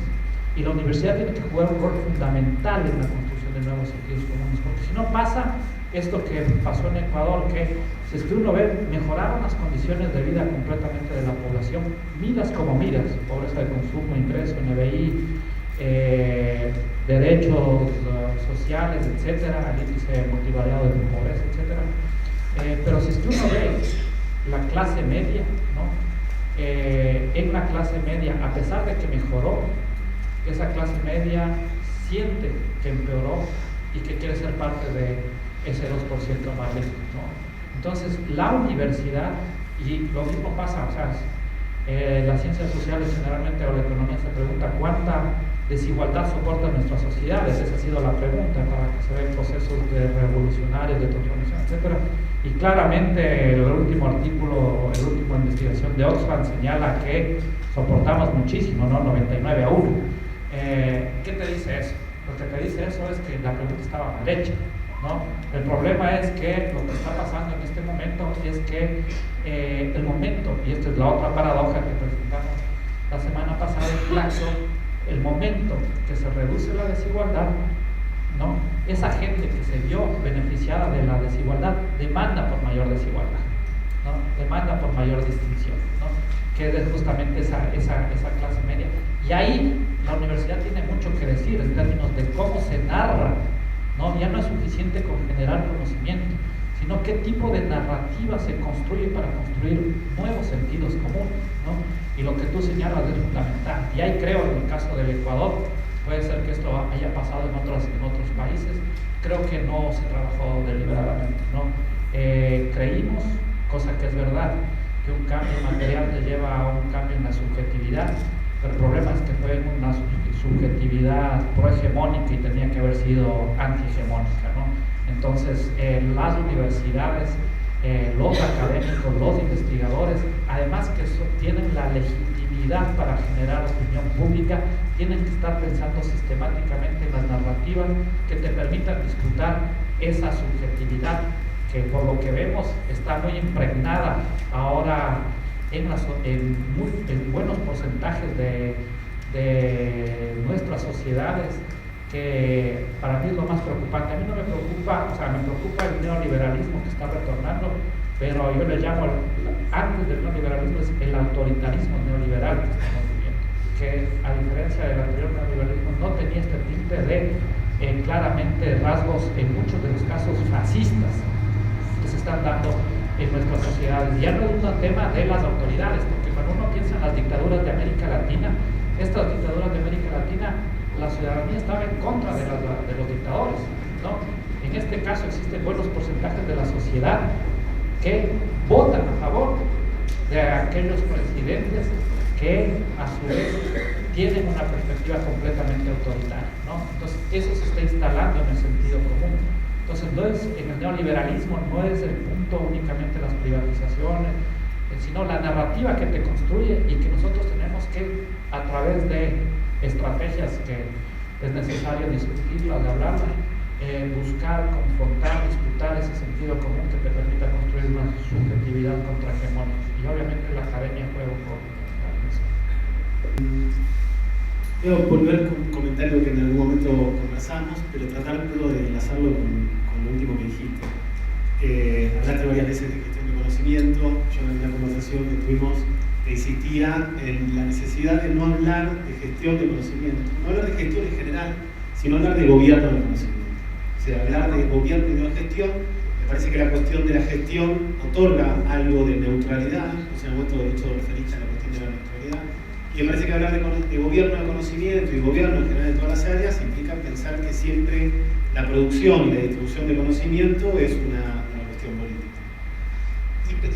Y la universidad tiene que jugar un rol fundamental en la construcción de nuevos sentidos comunes, porque si no pasa esto que pasó en Ecuador, que si es que uno ve, mejoraron las condiciones de vida completamente de la población, miras como miras, pobreza de consumo, ingreso, NBI, derechos sociales, etcétera, el índice multivariado de pobreza, etcétera. Pero si es que uno ve la clase media, ¿no? En la clase media, a pesar de que mejoró, esa clase media siente que empeoró y que quiere ser parte de ese 2% más rico, ¿no? Entonces, la universidad, y lo mismo pasa, o sea, las ciencias sociales generalmente o la economía se pregunta cuánta desigualdad soportan nuestras sociedades. Esa ha sido la pregunta para que se den procesos revolucionarios, de transformación, etcétera. Y claramente el último artículo, la última investigación de Oxfam señala que soportamos muchísimo, ¿no? 99-1. ¿Qué te dice eso? Lo que te dice eso es que la pregunta estaba mal hecha, ¿no? El problema es que lo que está pasando en este momento es que el momento, y esta es la otra paradoja que presentamos la semana pasada en Claxo, el momento que se reduce la desigualdad, ¿no? Esa gente que se vio beneficiada de la desigualdad demanda por mayor desigualdad, ¿no? Demanda por mayor distinción, ¿no? Que es justamente esa clase media. Y ahí la universidad tiene mucho que decir en términos de cómo se narra, ¿no? Ya no es suficiente con generar conocimiento, sino qué tipo de narrativa se construye para construir nuevos sentidos comunes, ¿no? Y lo que tú señalas es fundamental. Y ahí creo, en el caso del Ecuador, puede ser que esto haya pasado en otros países, creo que no se trabajó deliberadamente, ¿no? Creímos, cosa que es verdad, que un cambio material te lleva a un cambio en la subjetividad, pero el problema es que fue una subjetividad prohegemónica y tenía que haber sido antihegemónica, ¿no? Entonces, las universidades, los académicos, los investigadores, además que tienen la legitimidad para generar opinión pública, tienen que estar pensando sistemáticamente en las narrativas que te permitan disfrutar esa subjetividad que, por lo que vemos, está muy impregnada ahora en buenos porcentajes de nuestras sociedades, que para mí es lo más preocupante. A mí no me preocupa, o sea, me preocupa el neoliberalismo que está retornando, pero yo le llamo, antes del neoliberalismo, es el autoritarismo neoliberal que estamos viviendo, que a diferencia del anterior neoliberalismo no tenía este tinte de claramente rasgos, en muchos de los casos fascistas, que se están dando en nuestras sociedades. Ya no es un tema de las autoridades, porque cuando uno piensa en las dictaduras de América Latina, estas dictaduras de América Latina, la ciudadanía estaba en contra de los dictadores, ¿no? En este caso existen buenos porcentajes de la sociedad que votan a favor de aquellos presidentes que a su vez tienen una perspectiva completamente autoritaria, ¿no? Entonces eso se está instalando en el sentido común. Entonces, en el neoliberalismo no es el punto únicamente las privatizaciones, sino la narrativa que te construye y que nosotros tenemos que, a través de estrategias que es necesario discutirlas, de hablarlas, buscar, confrontar, disputar ese sentido común que te permita construir una subjetividad contrahegemónica. Y obviamente la academia juega un rol en eso. Voy a volver con un comentario que en algún momento conversamos, pero tratarlo de enlazarlo con lo último que dijiste. Hablaste varias veces de gestión de conocimiento. Yo en una conversación que tuvimos te insistía en la necesidad de no hablar de gestión de conocimiento, no hablar de gestión en general, sino hablar de gobierno del conocimiento. O sea, hablar de gobierno y no de gestión. Me parece que la cuestión de la gestión otorga algo de neutralidad. O sea, en un momento de hecho referiste a la cuestión de la neutralidad. Y me parece que hablar de gobierno del conocimiento y gobierno en general de todas las áreas implica pensar que siempre la producción y la distribución de conocimiento es una cuestión política.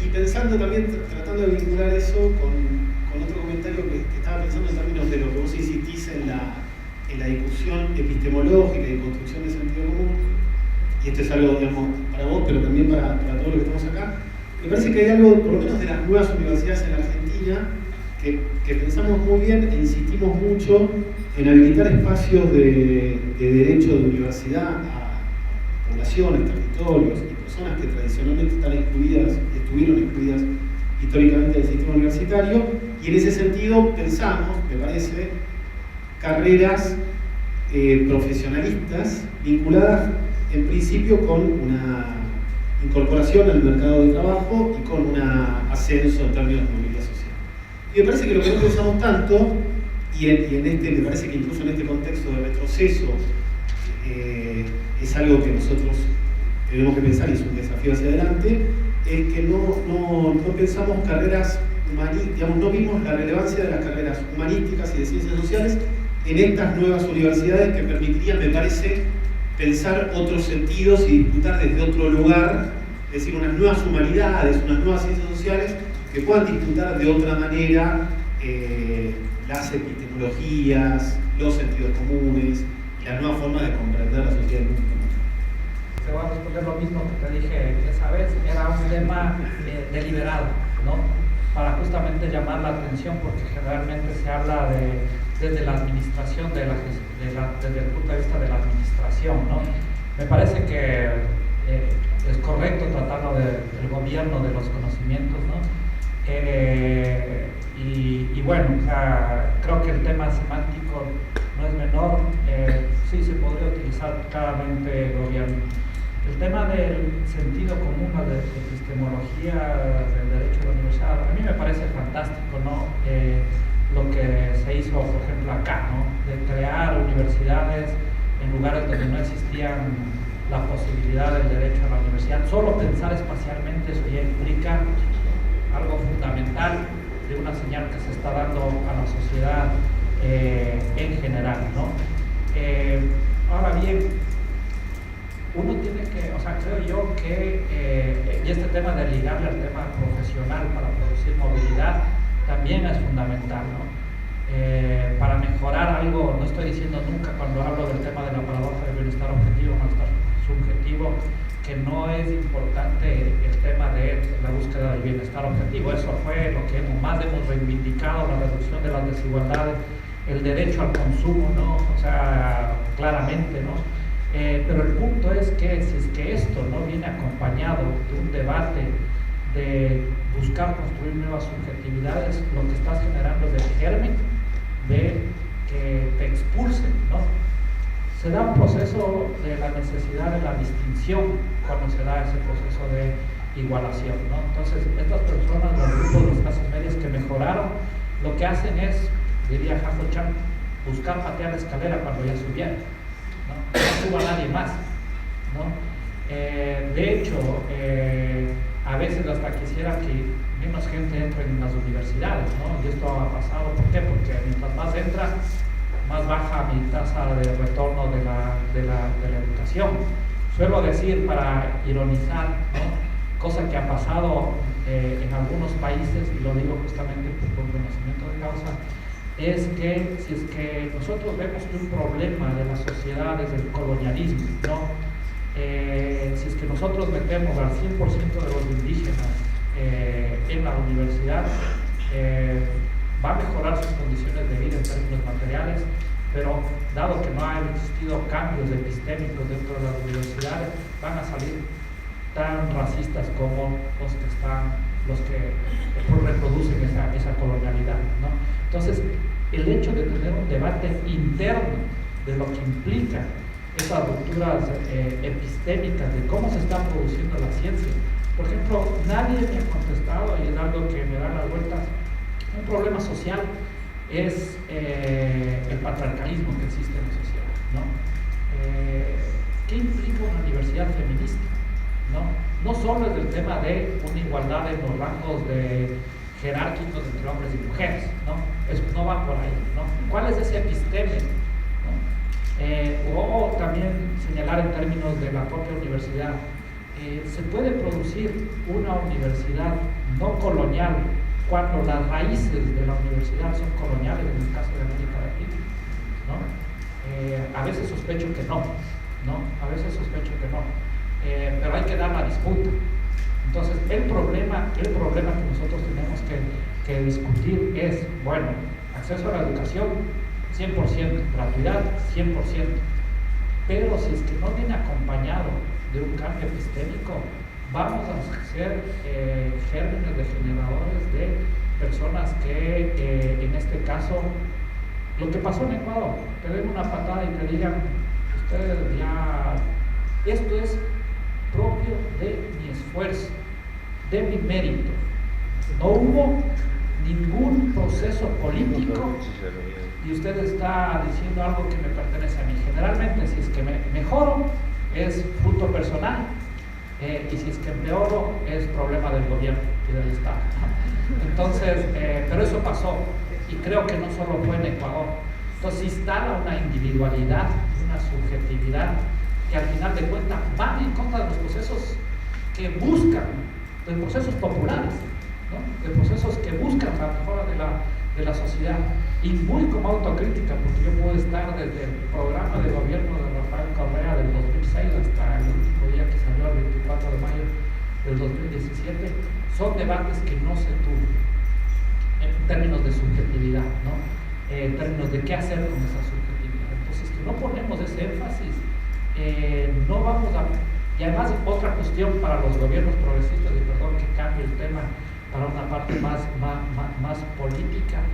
Y pensando también, tratando de vincular eso con otro comentario que estaba pensando en términos de lo que vos insistís en la discusión epistemológica y de construcción de sentido común, y esto es algo, digamos, para vos, pero también para todos los que estamos acá, me parece que hay algo, por lo menos de las nuevas universidades en la Argentina, que pensamos muy bien e insistimos mucho en habilitar espacios de derecho de universidad a poblaciones, territorios y personas que tradicionalmente estuvieron excluidas históricamente del sistema universitario, y en ese sentido pensamos, me parece, carreras profesionalistas vinculadas en principio con una incorporación al mercado de trabajo y con un ascenso en términos de movilidad social. Y me parece que lo que no pensamos tanto, y me parece que incluso en este contexto de retroceso es algo que nosotros tenemos que pensar y es un desafío hacia adelante, es que no pensamos carreras humanísticas, digamos, no vimos la relevancia de las carreras humanísticas y de ciencias sociales en estas nuevas universidades que permitirían, me parece, pensar otros sentidos y disputar desde otro lugar, es decir, unas nuevas humanidades, unas nuevas ciencias sociales que puedan disputar de otra manera las epistemologías, los sentidos comunes y las nuevas formas de comprender la sociedad del mundo. Te voy a responder lo mismo que te dije esa vez, era un tema deliberado, ¿no? Para justamente llamar la atención, porque generalmente se habla desde la administración, desde el punto de vista de la administración, ¿no? Me parece que es correcto tratarlo del gobierno de los conocimientos, ¿no? Y bueno, o sea, creo que el tema semántico no es menor, sí se podría utilizar claramente gobierno. El tema del sentido común, de epistemología, del derecho a la universidad, a mí me parece fantástico, ¿no? Lo que se hizo, por ejemplo, acá, ¿no? De crear universidades en lugares donde no existían la posibilidad del derecho a la universidad. Solo pensar espacialmente eso ya implica algo fundamental de una señal que se está dando a la sociedad en general, ¿no? Ahora bien, uno tiene que, o sea, creo yo que, y este tema de ligarle al tema profesional para producir movilidad también es fundamental, ¿no? Para mejorar algo, no estoy diciendo nunca cuando hablo del tema de la paradoja del bienestar objetivo, bienestar subjetivo, que no es importante el tema de la búsqueda del bienestar objetivo. Eso fue lo que más hemos reivindicado, la reducción de las desigualdades, el derecho al consumo, ¿no? O sea, claramente, ¿no? Pero el punto es que si es que esto no viene acompañado de un debate de buscar construir nuevas subjetividades, lo que estás generando es el germen de que te expulsen, ¿no? Se da un proceso de la necesidad de la distinción cuando se da ese proceso de igualación, ¿no? Entonces, estas personas, los grupos de las clases medias que mejoraron, lo que hacen es, diría Hanko Chan, buscar patear la escalera cuando ya subieron, ¿no? No suba nadie más, ¿no? De hecho, a veces hasta quisiera que menos gente entre en las universidades, ¿no? Y esto ha pasado, ¿por qué? Porque mientras más entra, más baja mi tasa de retorno de la educación. Suelo decir, para ironizar, ¿no? Cosa que ha pasado en algunos países, y lo digo justamente por conocimiento de causa, es que si es que nosotros vemos que un problema de la sociedad es el colonialismo, ¿no? Si es que nosotros metemos al 100% de los indígenas en la universidad, va a mejorar sus condiciones de vida en términos materiales, pero dado que no han existido cambios epistémicos dentro de las universidades, van a salir tan racistas como los que reproducen esa colonialidad, ¿no? Entonces, el hecho de tener un debate interno de lo que implica esas rupturas epistémicas de cómo se está produciendo la ciencia. Por ejemplo, nadie me ha contestado, y es algo que me da las vueltas, un problema social es el patriarcalismo que existe en la sociedad, ¿no? ¿Qué implica una universidad feminista? No solo es el tema de una igualdad en los rangos jerárquicos entre hombres y mujeres, no va por ahí, ¿no? ¿Cuál es ese episteme? O también señalar en términos de la propia universidad, se puede producir una universidad no colonial cuando las raíces de la universidad son coloniales, en el caso de América Latina, ¿no? A veces sospecho que no, a veces sospecho que no, pero hay que dar la disputa. Entonces, el problema que nosotros tenemos que discutir es, bueno, acceso a la educación 100%, gratuidad 100%, pero si es que no viene acompañado de un cambio epistémico, vamos a ser gérmenes degeneradores de personas que, en este caso, lo que pasó en Ecuador, te den una patada y te digan, ustedes ya, esto es propio de mi esfuerzo, de mi mérito. No hubo ningún proceso político y usted está diciendo algo que me pertenece a mí. Generalmente, si es que mejoro, es fruto personal, y si es que empeoro, es problema del gobierno y del Estado. Entonces, pero eso pasó, y creo que no solo fue en Ecuador. Entonces, se instala una individualidad, una subjetividad, que al final de cuentas van en contra de los procesos que buscan, de procesos populares, ¿no? De procesos que buscan la mejora de la sociedad, y muy como autocrítica, porque yo puedo estar desde el programa de gobierno de Rafael Correa del 2006 hasta el último día que salió el 24 de mayo del 2017, son debates que no se tuvo en términos de subjetividad, ¿no? En términos de qué hacer con esa subjetividad. Entonces, si no ponemos ese énfasis, no vamos a... Y además, otra cuestión para los gobiernos progresistas, y perdón que cambie el tema para una parte más política,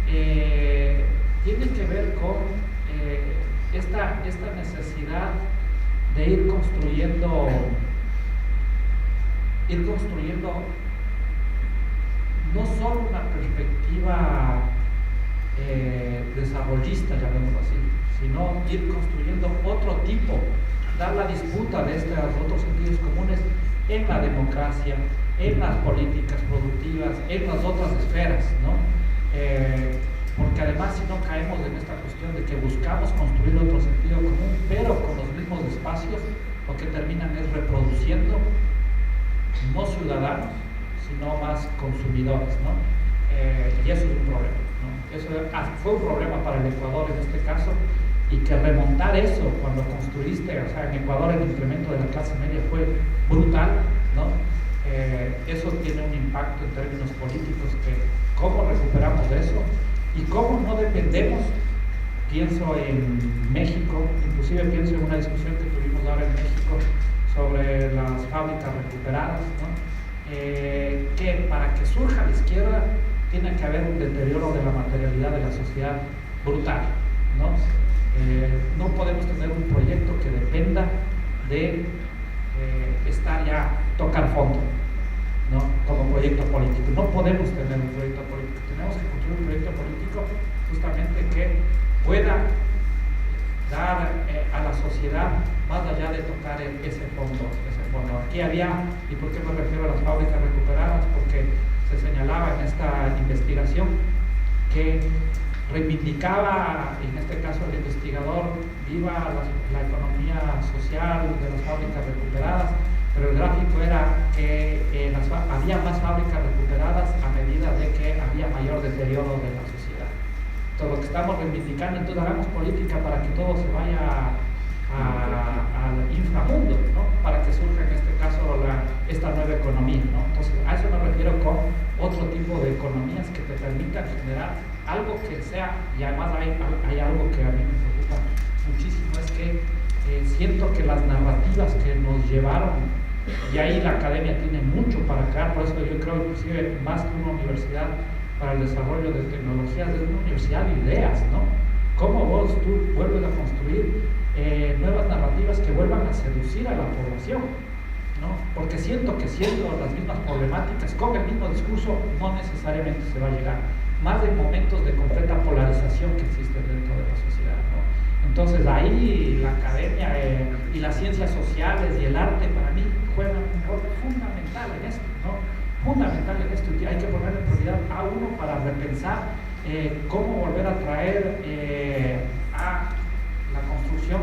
tiene que ver con esta necesidad de ir construyendo no solo una perspectiva desarrollista, llamémoslo así, sino ir construyendo otro tipo, dar la disputa de estos otros sentidos comunes en la democracia, en las políticas productivas, en las otras esferas, ¿no? Porque además, si no caemos en esta cuestión de que buscamos construir otro sentido común, pero con los mismos espacios, lo que terminan es reproduciendo no ciudadanos, sino más consumidores, ¿no? Y eso es un problema, ¿no? Eso fue un problema para el Ecuador en este caso, y que remontar eso cuando construiste, o sea, en Ecuador el incremento de la clase media fue brutal, ¿no? Eso tiene un impacto en términos políticos, que cómo recuperamos eso y cómo no dependemos. Pienso en México, inclusive pienso en una discusión que tuvimos ahora en México sobre las fábricas recuperadas, ¿no? Que para que surja la izquierda tiene que haber un deterioro de la materialidad de la sociedad brutal, ¿no? No podemos tener un proyecto que dependa de estar ya, tocar fondo, ¿no? Como proyecto político. No podemos tener un proyecto político, tenemos que construir un proyecto político justamente que pueda dar a la sociedad más allá de tocar ese fondo. Aquí había, ¿y por qué me refiero a las fábricas recuperadas? Porque se señalaba en esta investigación que reivindicaba, en este caso el investigador, viva la economía social de las fábricas recuperadas, pero el gráfico era que había más fábricas recuperadas a medida de que había mayor deterioro de la sociedad. Entonces, lo que estamos reivindicando, entonces hagamos política para que todo se vaya a al inframundo, ¿no? Para que surja en este caso esta nueva economía, ¿no? Entonces, a eso me refiero con otro tipo de economías que te permitan generar algo que sea, y además hay algo que a mí me preocupa muchísimo, es que siento que las narrativas que nos llevaron, y ahí la academia tiene mucho para crear, por eso yo creo inclusive más que una universidad para el desarrollo de tecnologías, es una universidad de ideas, ¿no? ¿Cómo tú vuelves a construir nuevas narrativas que vuelvan a seducir a la población, ¿no? Porque siento que siendo las mismas problemáticas, con el mismo discurso, no necesariamente se va a llegar, más de momentos de completa polarización que existen dentro de la sociedad, ¿no? Entonces ahí la academia y las ciencias sociales y el arte para mí juegan un rol fundamental en esto, ¿no? Fundamental en esto, y hay que poner en prioridad a uno para repensar cómo volver a traer a la construcción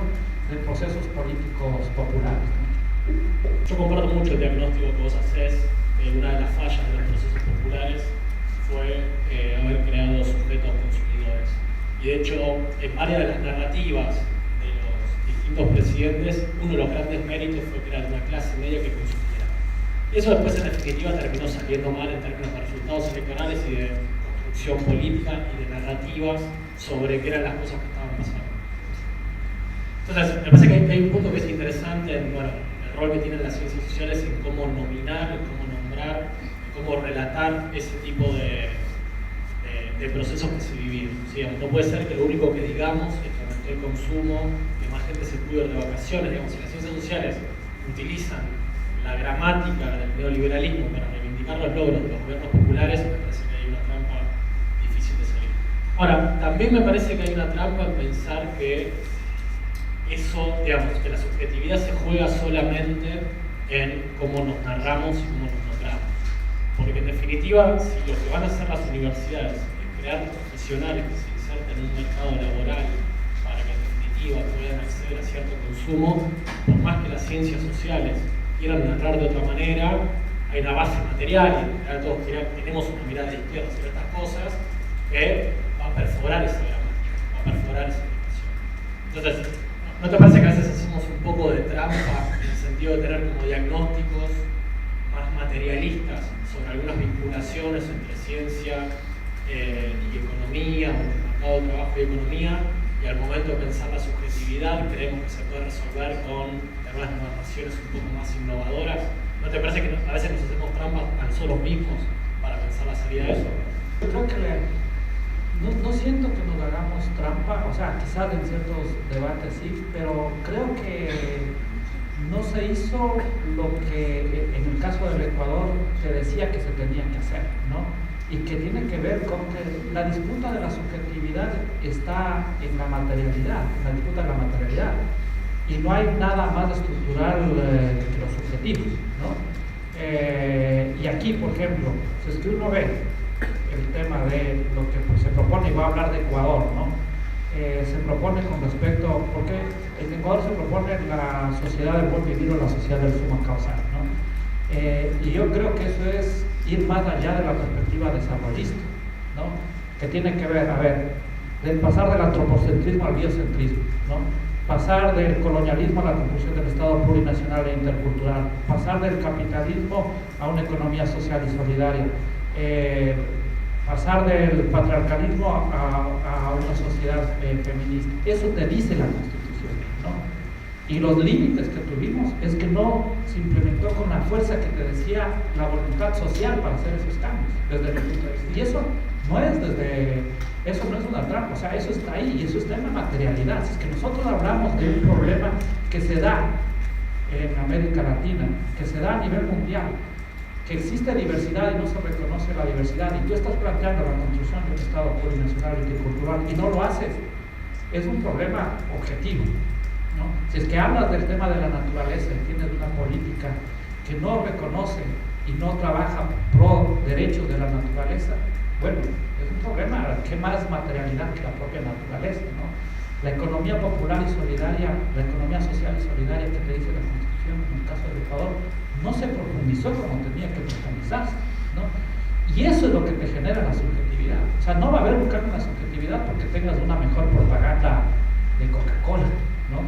de procesos políticos populares, ¿no? Yo comparto mucho el diagnóstico que vos hacés. Una de las fallas de los procesos populares fue haber creado sujetos consumidores. Y de hecho, en varias de las narrativas de los distintos presidentes, uno de los grandes méritos fue crear una clase media que consumiera. Y eso después en definitiva terminó saliendo mal en términos de resultados electorales y de construcción política y de narrativas sobre qué eran las cosas que estaban pasando. Entonces, me parece que hay un punto que es interesante en, bueno, el rol que tienen las ciencias sociales en cómo nominar, en cómo nombrar, en cómo relatar ese tipo de procesos que se viven. ¿Sí? No puede ser que lo único que digamos es que aumentó el consumo, que más gente se pudo ir de vacaciones. Digamos, si las ciencias sociales utilizan la gramática del neoliberalismo para reivindicar los logros de los gobiernos populares, me parece que hay una trampa difícil de salir. Ahora, también me parece que hay una trampa en pensar que eso, digamos, que la subjetividad se juega solamente en cómo nos narramos y cómo nos nombramos. Porque en definitiva, si lo que van a hacer las universidades es crear profesionales que se inserten en un mercado laboral para que en definitiva puedan acceder a cierto consumo, por más que las ciencias sociales quieran narrar de otra manera, hay una base material, y en general todos tenemos una mirada de izquierda sobre estas cosas, que va a perforar esa gramática, va a perforar esa información. Entonces, ¿no te parece que a veces hacemos un poco de trampa en el sentido de tener como diagnósticos más materialistas sobre algunas vinculaciones entre ciencia y economía, o entre mercado de trabajo y economía, y al momento de pensar la subjetividad creemos que se puede resolver con unas narraciones un poco más innovadoras? ¿No te parece que a veces nos hacemos trampas a nosotros mismos para pensar la salida de eso? Yo creo que no siento que nos hagamos trampa, o sea, quizás en ciertos debates sí, pero creo que no se hizo lo que en el caso del Ecuador se decía que se tenía que hacer, ¿no? Y que tiene que ver con que la disputa de la subjetividad está en la materialidad, la disputa de la materialidad, y no hay nada más estructural que lo subjetivo, ¿no? Y aquí, por ejemplo, si es que uno ve el tema de lo que se propone, y voy a hablar de Ecuador, ¿no? Se propone con respecto, porque en Ecuador se propone la sociedad del buen vivir o la sociedad del suma causal, ¿no? Y yo creo que eso es ir más allá de la perspectiva desarrollista, ¿no? Que tiene que ver, de pasar del antropocentrismo al biocentrismo, ¿no? Pasar del colonialismo a la construcción del Estado plurinacional e intercultural, pasar del capitalismo a una economía social y solidaria, pasar del patriarcalismo a una sociedad feminista. Eso te dice la Constitución, ¿no? Y los límites que tuvimos es que no se implementó con la fuerza que te decía la voluntad social para hacer esos cambios, desde mi punto de vista. Y eso no es una trampa, o sea, eso está ahí y eso está en la materialidad. Si es que nosotros hablamos de un problema que se da en América Latina, que se da a nivel mundial, que existe diversidad y no se reconoce la diversidad, y tú estás planteando la construcción de un Estado plurinacional y multicultural y no lo haces, es un problema objetivo, ¿no? Si es que hablas del tema de la naturaleza y tienes una política que no reconoce y no trabaja pro derechos de la naturaleza, bueno, es un problema que más materialidad que la propia naturaleza, ¿no? La economía popular y solidaria, la economía social y solidaria que te dice la Constitución en el caso del Ecuador, no se profundizó como tenía que profundizarse, ¿no? Y eso es lo que te genera la subjetividad. O sea, no va a haber un cambio en la subjetividad porque tengas una mejor propaganda de Coca-Cola, ¿no?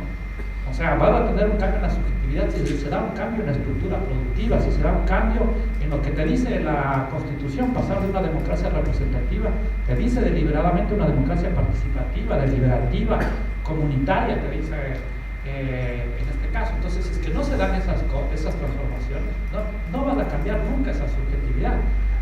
O sea, va a tener un cambio en la subjetividad si se da un cambio en la estructura productiva, si se da un cambio en lo que te dice la Constitución, pasar de una democracia representativa, te dice deliberadamente una democracia participativa, deliberativa, comunitaria, te dice en este caso. Entonces, si es que no se dan esas transformaciones, no van a cambiar nunca esa subjetividad.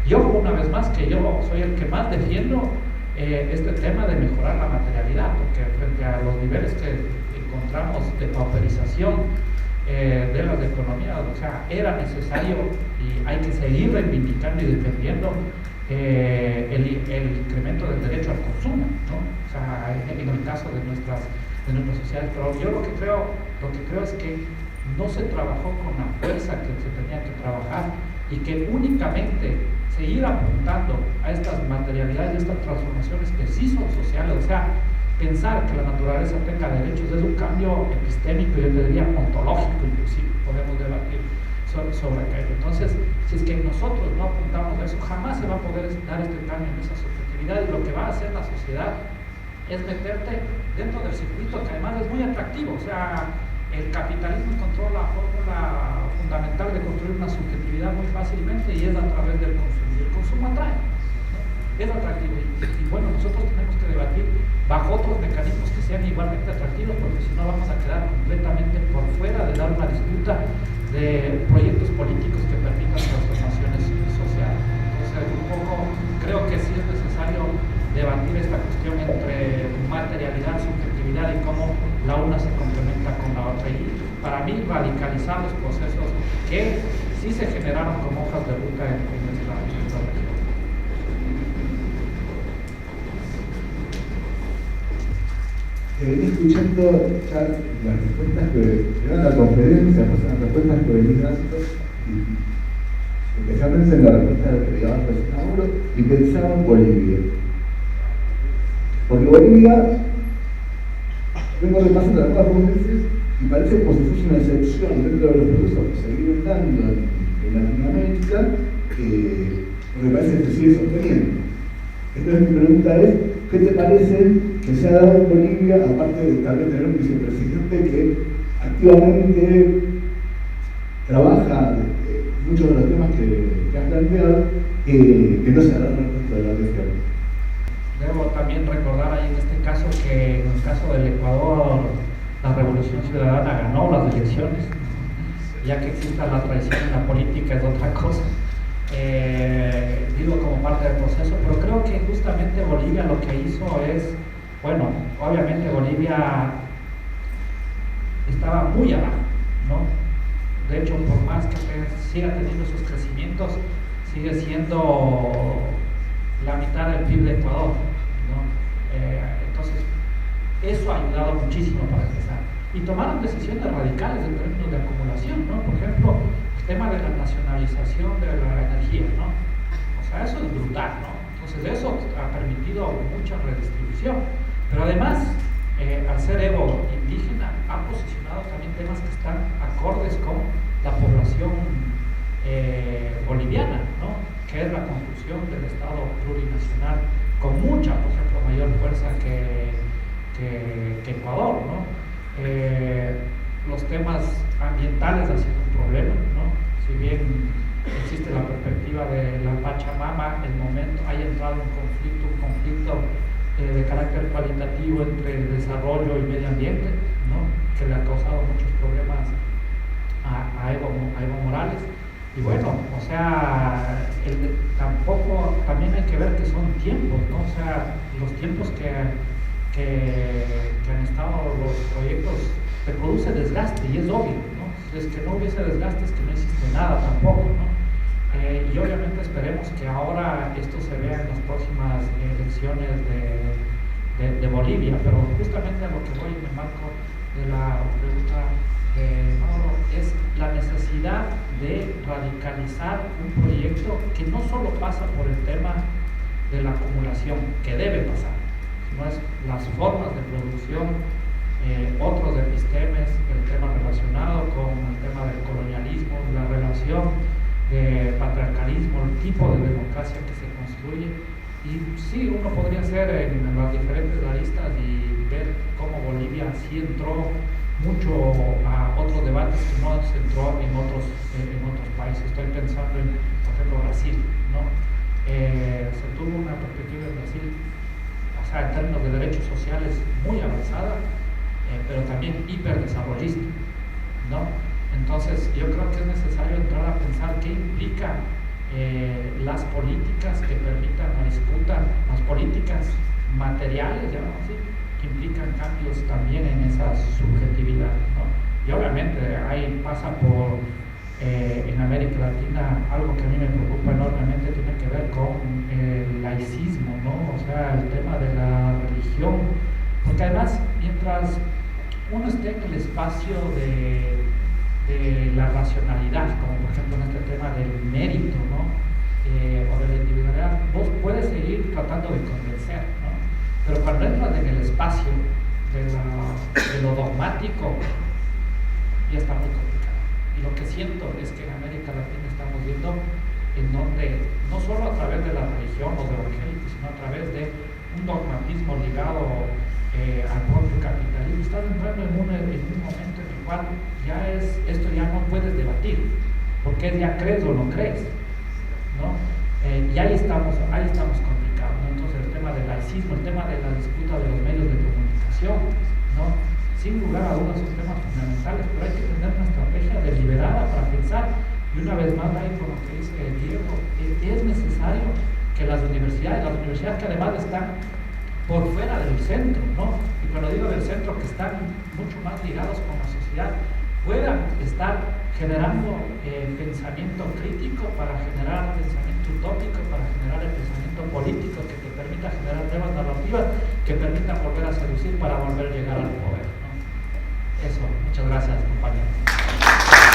Yo, una vez más, que yo soy el que más defiendo este tema de mejorar la materialidad, porque frente a los niveles que encontramos de pauperización de las economías, o sea, era necesario y hay que seguir reivindicando y defendiendo el incremento del derecho al consumo, ¿no? O sea, en el caso de nuestras sociedades. Pero yo lo que creo es que no se trabajó con la fuerza que se tenía que trabajar y que únicamente seguir apuntando a estas materialidades y estas transformaciones que sí son sociales, o sea, pensar que la naturaleza tenga derechos es un cambio epistémico, yo te diría ontológico, inclusive podemos debatir sobre aquello. Entonces, si es que nosotros no apuntamos a eso, jamás se va a poder dar este cambio en esa subjetividad, y lo que va a hacer la sociedad es meterte dentro del circuito, que además es muy atractivo. O sea, el capitalismo encontró la fórmula fundamental de construir una subjetividad muy fácilmente, y es a través del consumo. Y el consumo atrae, ¿no? Es atractivo. Y bueno, nosotros tenemos que debatir bajo otros mecanismos que sean igualmente atractivos, porque si no vamos a quedar completamente por fuera de dar una disputa de proyectos políticos que permitan transformaciones sociales. Entonces, un poco creo que sí es necesario debatir esta cuestión entre materialidad, subjetividad y cómo la una se complementa con la otra. Y para mí, radicalizar los procesos que sí se generaron como hojas de ruta en nuestra región. Venía escuchando ya las respuestas que eran la conferencia, pues las respuestas que venís dando, y especialmente en la respuesta que le daban recién a Mauro, y pensaba en Bolivia. Porque Bolivia, vengo repasando algunas veces, y parece como si fuese una excepción dentro de los procesos que se vienen dando en Latinoamérica, porque parece que se sigue sosteniendo. Entonces mi pregunta es, ¿qué te parece que se ha dado en Bolivia, aparte de tal vez tener un vicepresidente que activamente trabaja muchos de los temas que has planteado, que no se ha dado en el resto de la región? Debo también recordar ahí en este caso que en el caso del Ecuador la Revolución Ciudadana ganó las elecciones, ya que exista la traición en la política es otra cosa. Digo como parte del proceso, pero creo que justamente Bolivia lo que hizo es, bueno, obviamente Bolivia estaba muy abajo, ¿no? De hecho, por más que siga teniendo esos crecimientos, sigue siendo la mitad del PIB de Ecuador, ¿no? Entonces, eso ha ayudado muchísimo para empezar. Y tomaron decisiones radicales en términos de acumulación, ¿no? Por ejemplo, el tema de la nacionalización de la energía, ¿no? O sea, eso es brutal, ¿no? Entonces, eso ha permitido mucha redistribución. Pero además, al ser Evo indígena, ha posicionado también temas que están acordes con la población boliviana, ¿no? Que es la construcción del Estado plurinacional con mucha, por ejemplo, mayor fuerza que Ecuador, ¿no? Los temas ambientales han sido un problema, ¿no? Si bien existe la perspectiva de la Pachamama, el momento haya entrado un conflicto de carácter cualitativo entre desarrollo y medio ambiente, ¿no? Que le ha causado muchos problemas a Evo Morales. Y bueno, o sea, también hay que ver que son tiempos, ¿no? O sea, los tiempos que han estado los proyectos, te produce desgaste, y es obvio, ¿no? Si es que no hubiese desgaste, es que no existe nada tampoco, ¿no? Y obviamente esperemos que ahora esto se vea en las próximas elecciones de Bolivia, pero justamente a lo que voy en el marco de la pregunta de Mauro es la necesidad de radicalizar un proyecto que no solo pasa por el tema de la acumulación, que debe pasar, sino es las formas de producción, otros epistemes, el tema relacionado con el tema del colonialismo, la relación de patriarcalismo, el tipo de democracia que se construye. Y sí, uno podría ser en las diferentes aristas y ver cómo Bolivia sí entró mucho a otros debates que no se entró en otros países. Estoy pensando en, por ejemplo, Brasil, ¿no? Se tuvo una perspectiva en Brasil, o sea, en términos de derechos sociales muy avanzada, pero también hiperdesarrollista, ¿no? Entonces, yo creo que es necesario entrar a pensar qué implica las políticas que permitan la disputa, las políticas materiales, llamamos así, que implican cambios también en esa subjetividad, ¿no? Y obviamente ahí pasa por, en América Latina, algo que a mí me preocupa enormemente tiene que ver con el laicismo, ¿no? O sea, el tema de la religión, porque además, mientras uno esté en el espacio de la racionalidad, como por ejemplo en este tema del mérito, ¿no? O de la individualidad, vos puedes seguir tratando de convencer, ¿no? Pero cuando entras en el espacio de lo dogmático, ya está muy complicado. Y lo que siento es que en América Latina estamos viendo en donde, no solo a través de la religión o de evangélicos, sino a través de un dogmatismo ligado al propio capitalismo, estás entrando en un momento en el cual esto ya no puedes debatir, porque ya crees o no crees, ¿no? Y ahí estamos complicados, ¿no? Entonces el tema del laicismo, el tema de la disputa de los medios de comunicación, ¿no? Sin lugar a dudas son temas fundamentales, pero hay que tener una estrategia deliberada para pensar, y una vez más ahí con lo que dice Diego, es necesario que las universidades que además están por fuera del centro, ¿no? Y cuando digo del centro, que están mucho más ligados con la sociedad, puedan estar generando pensamiento crítico para generar pensamiento utópico, para generar el pensamiento político que te permita generar nuevas narrativas que permitan volver a seducir para volver a llegar al poder, ¿no? Eso, muchas gracias, compañeros.